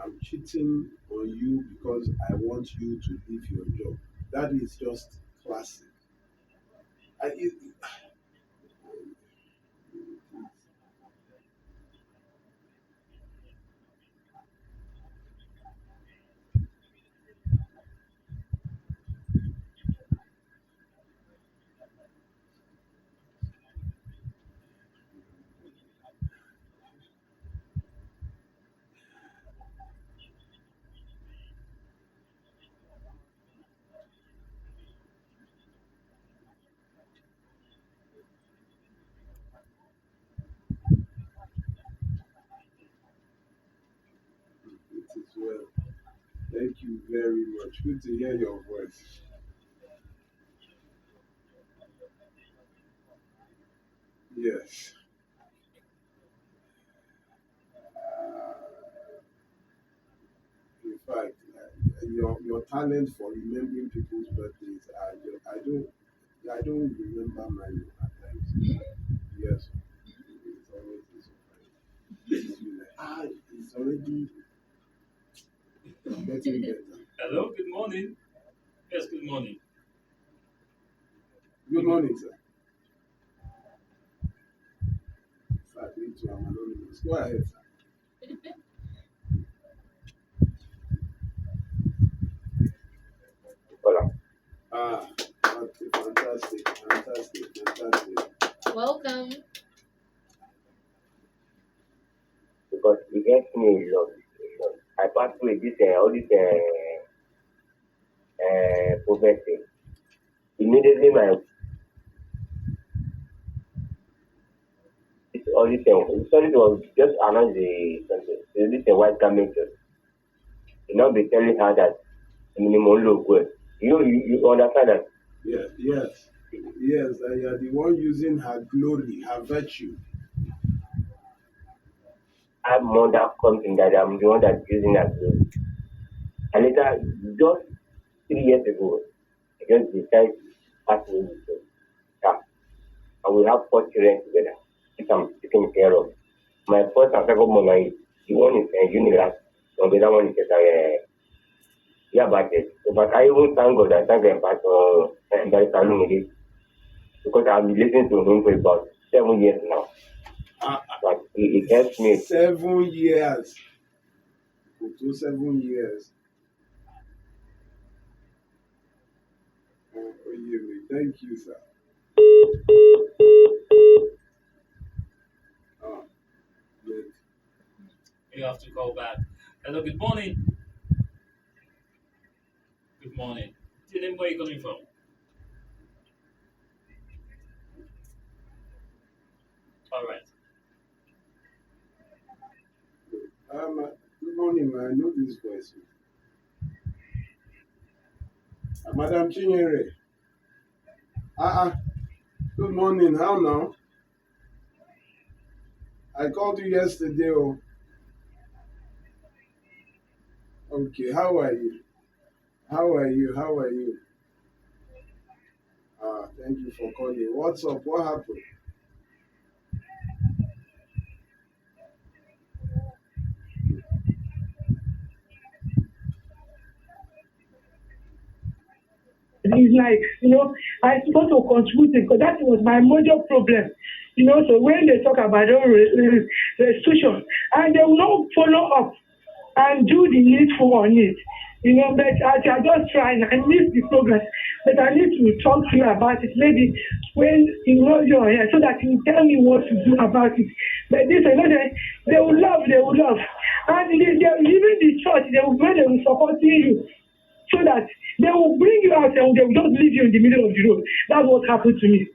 I'm cheating on you because I want you to leave your job. That is just classic. It is well. Thank you very much. Good to hear your voice. Yes. In fact, your talent for remembering people's birthdays, I don't remember mine at times. Yes. It's always it's already getting better. Hello, good morning. Yes, good morning. Good morning, sir. In fact, me too, I'm anonymous. Go ahead, sir. Okay, fantastic. Welcome. Because it gets me a lot. I pass through this all this prophecy. Immediately my all this sorry was just announce this white garment. You know, be telling her that minimum look good. You understand that? Yes. You are the one using her glory, her virtue. I'm more that something that I'm the one that's using that glory. And later, just 3 years ago, I just decided pass me the car. And we have 4 children together, which I'm taking care of. My first and second one, the one is Unilag, and the other one is yeah, but I even thank God, I thank Pastor Salumidi, because I've been listening to him for about 7 years now. But it helps me. 7 years. Up to 7 years. Thank you, sir. Good. You have to call back. Hello, good morning. Good morning. Tell them where you're coming from. All right. Good morning, man. I know this voice. Madam Chinyere. Good morning. How now? I called you yesterday. Oh. Okay. How are you? How are you? How are you? Thank you for calling. What's up? What happened? It's like, I supposed to contribute because that was my major problem. So when they talk about restitution and they will not follow up and do the needful on it. But I just trying, I need the progress, but I need to talk to you about it. Maybe when you're here so that you tell me what to do about it. But this, they will love. And even the church, they will supporting you. So that they will bring you out and they will just leave you in the middle of the road. That's what happened to me.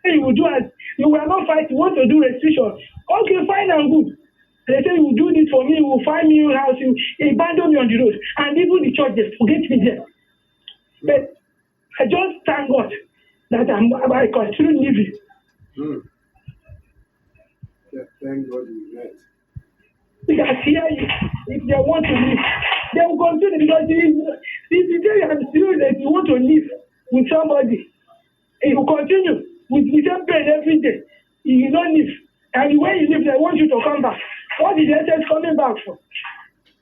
You will do as you will not fight, you want to do restitution. Okay, fine and good. They say you do this for me, you will find me in house, you abandon me on the road. And even the church, they forget me there. But I just thank God that I continue living. Yeah, thank God we met. Because here, if they want to live, they will continue because if the day I'm still that you want to live with somebody, you continue with the same pain every day. You don't live. And when you live, they want you to come back. What is the essence coming back for?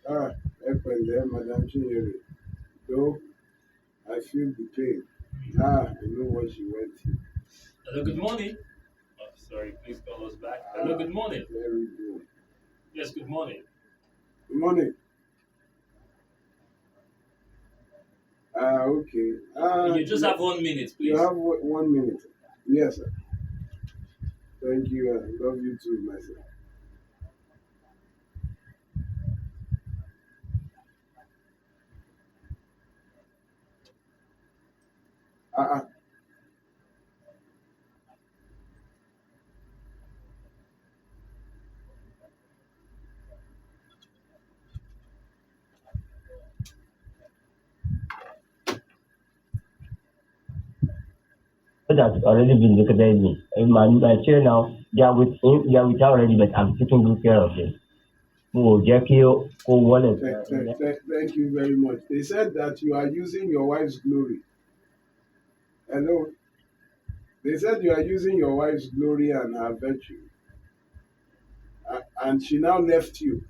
Madam Chinyere. Though I feel the pain. I know what she went through. Hello, good morning. Oh, sorry, please call us back. Hello, good morning. Very good. Yes, good morning. Good morning. Okay. You just have 1 minute, please. You have 1 minute. Yes, sir. Thank you. I love you too, my son. It has already been recognized. My children now, they are with him, they are with her already, but I'm taking good care of them. Thank you very much. They said that you are using your wife's glory. Hello? They said you are using your wife's glory and her virtue. And she now left you.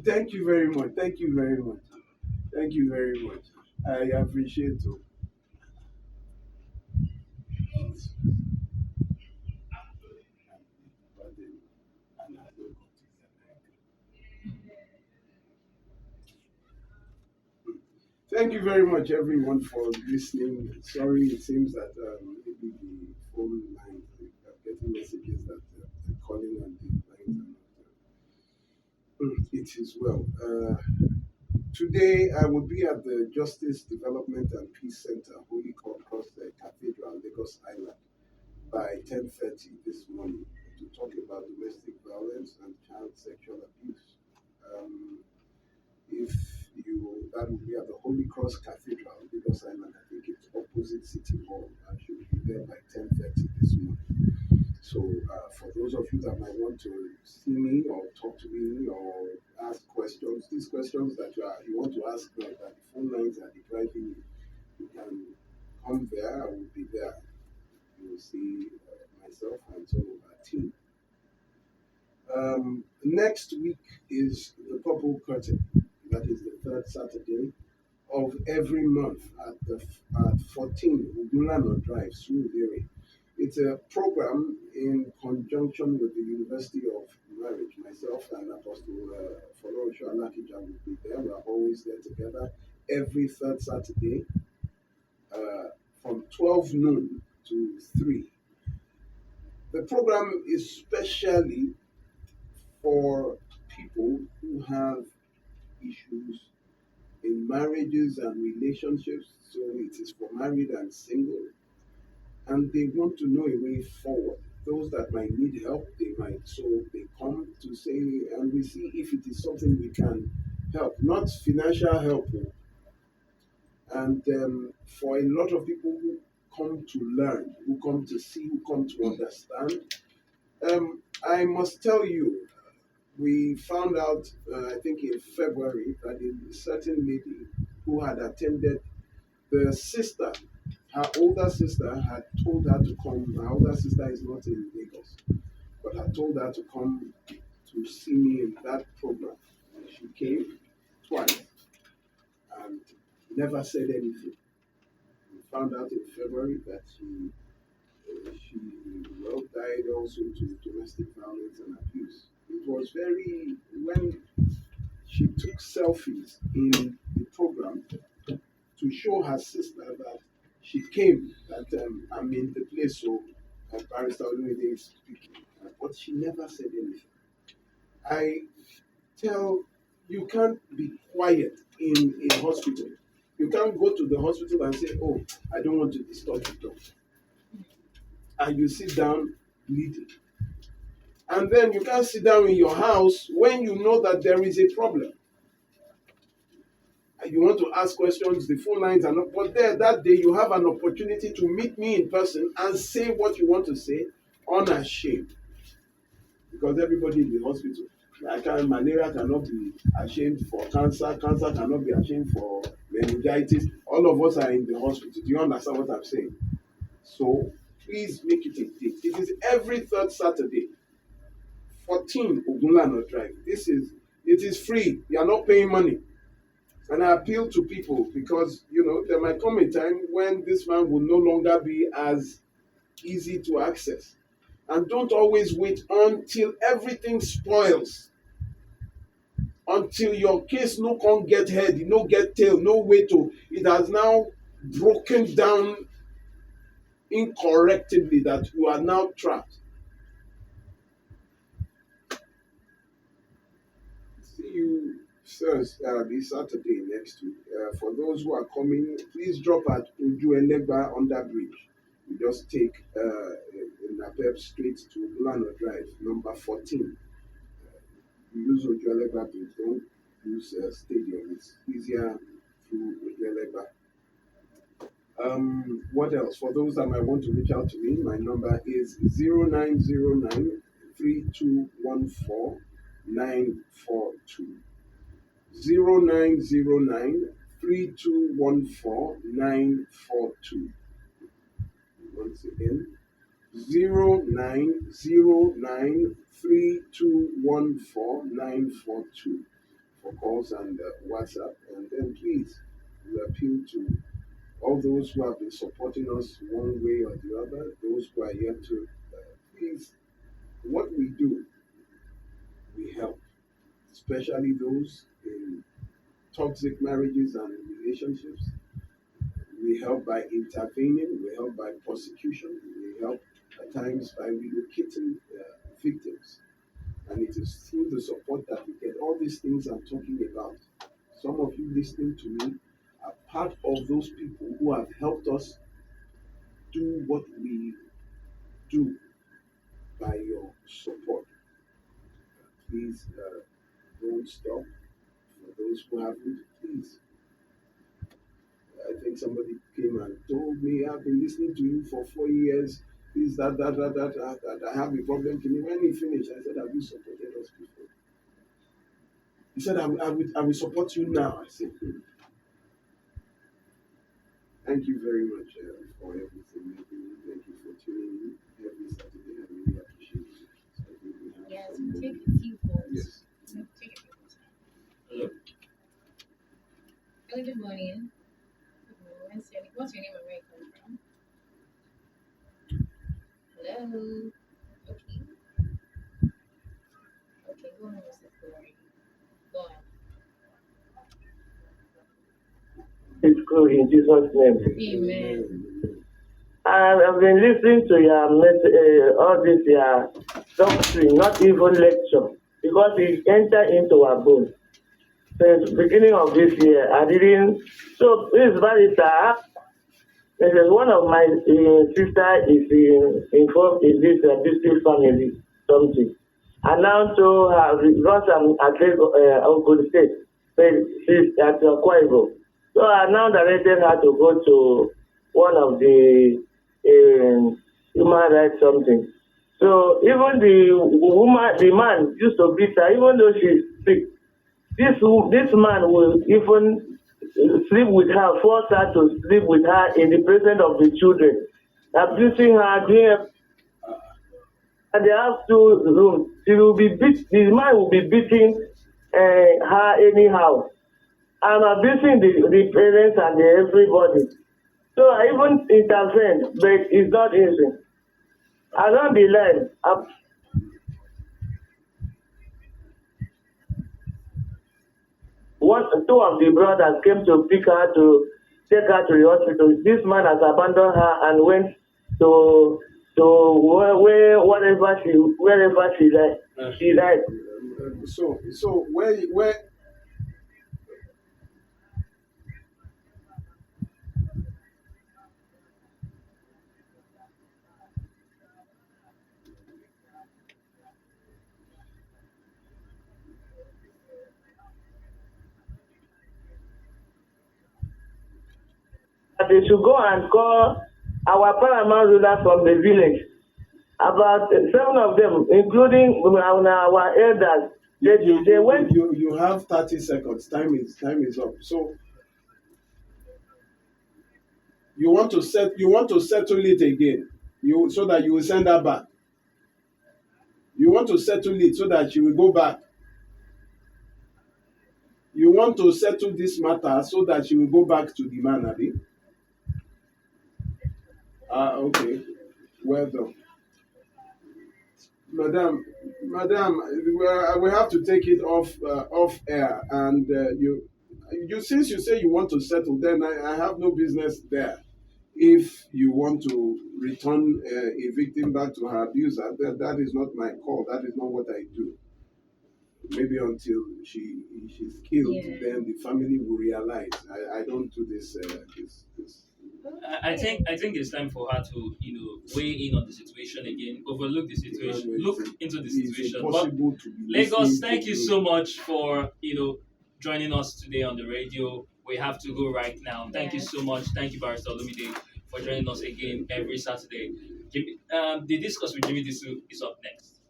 Thank you very much. Thank you very much. Thank you very much. I appreciate it. Thank you very much, everyone, for listening. Sorry, it seems that maybe the phone lines are getting messages that they're calling and the lines are not. It is well. Today, I will be at the Justice Development and Peace Center, Holy Cross Cathedral, Lagos Island, by 10:30 this morning to talk about domestic violence and child sexual abuse. if you, that will be at the Holy Cross Cathedral, Lagos Island. I think it's opposite City Hall. I should be there by 10:30 this morning. So for those of you that might want to see me or talk to me or ask questions, these questions that you want to ask now, that the phone lines are depriving you can come there. I will be there. You will see myself and some of our team. Next week is the Purple Curtain. That is the third Saturday of every month at 14 Ugulano Drive, Surulere. It's a program in conjunction with the University of Marriage. Myself and Apostle Folorosho Alakija will be there. We are always there together every third Saturday from 12 noon to 3. The program is specially for people who have issues in marriages and relationships. So it is for married and single. And they want to know a way forward. Those that might need help, they come to say, and we see if it is something we can help, not financial help. And for a lot of people who come to learn, who come to see, who come to understand, I must tell you, we found out, I think in February, that a certain lady who had attended, the sister, her older sister had told her to come. Her older sister is not in Lagos, but had told her to come to see me in that program. She came twice and never said anything. We found out in February that she died also to domestic violence and abuse. It was when she took selfies in the program to show her sister that she came, that I'm in the place, so Barrister Olumide is speaking. But she never said anything. I tell you, can't be quiet in a hospital. You can't go to the hospital and say, oh, I don't want to disturb the doctor. And you sit down bleeding. And then you can't sit down in your house when you know that there is a problem. And you want to ask questions, the phone lines are not, but that day you have an opportunity to meet me in person and say what you want to say unashamed. Because everybody in the hospital, malaria cannot be ashamed for cancer, cancer cannot be ashamed for meningitis. All of us are in the hospital. Do you understand what I'm saying? So please make it a date. It is every third Saturday, 14 Ogunlano Drive. It is free. You are not paying money. And I appeal to people because, there might come a time when this man will no longer be as easy to access. And don't always wait until everything spoils. Until your case no can get head, no get tail, no way to. It has now broken down incorrectly that you are now trapped. See you this Saturday next week. For those who are coming, please drop at Uju under bridge. You just take Napep Street to Lano Drive, number 14. You use Uju bridge, don't use stadium. It's easier through Uju. What else? For those that might want to reach out to me, my number is 0909 3214 942. 0909 3214 942. Once again, 0909 3214 942 for calls and WhatsApp. And then please, we appeal to all those who have been supporting us one way or the other, those who are yet to, please, what we do, we help, especially those in toxic marriages and relationships. We help by intervening, we help by prosecution, we help at times by relocating victims. And it is through the support that we get. All these things I'm talking about, some of you listening to me are part of those people who have helped us do what we do by your support. Please don't stop. For those who haven't, please. I think somebody came and told me, I've been listening to you for 4 years. This, that, I have a problem. When he finished, I said, have you supported us before? He said, I will support you now. I said, thank you very much for everything you do. Thank you for tuning in every Saturday. I really appreciate it. Yes, take a few calls. Yes. Take a few calls. Hello. Hello, good morning. What's your name and where you come from? Hello. Okay. Okay, go on, Mr. Corey. Go on. It's good in Jesus' name. Amen. I've been listening to your all this your doctrine, not even lecture, because it entered into our bones. Since the beginning of this year, I didn't. So this barrister, one of my sister is involved in this abusive family something. I now told her because I'm at Ogun State, but she's at Akwa Ibom. So I now directed her to go to one of the human rights something. So even the man used to beat her, even though she's sick. This man will even sleep with her, force her to sleep with her in the presence of the children, abusing her, and they have 2 rooms. She will be the man will be beating her anyhow. I'm abusing the parents and everybody. So I even intervened, but it's not easy. I don't be lying. Two of the brothers came to pick her to take her to the hospital. This man has abandoned her and went to wherever she died. So where they should go and call our paramount ruler from the village. About 7 of them, including our elders. They went. You have 30 seconds. Time is up. So you want to settle it again. So that you will send her back. You want to settle it so that she will go back. You want to settle this matter so that she will go back to the man, Abi? Okay. Well done. Madam, we have to take it off air, and you since you say you want to settle, then I have no business there. If you want to return a victim back to her abuser, that is not my call. That is not what I do. Maybe until she's killed, then the family will realize. I don't do this. I think it's time for her to weigh in on the situation again, overlook the situation, look into the situation. But Lagos, thank you so much for joining us today on the radio. We have to go right now. Thank you so much. Thank you, Barrister Olumide, for joining us again every Saturday. The Discuss with Jimmy Disu is up next.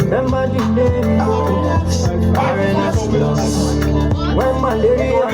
Remember the name RNS Plus. When malaria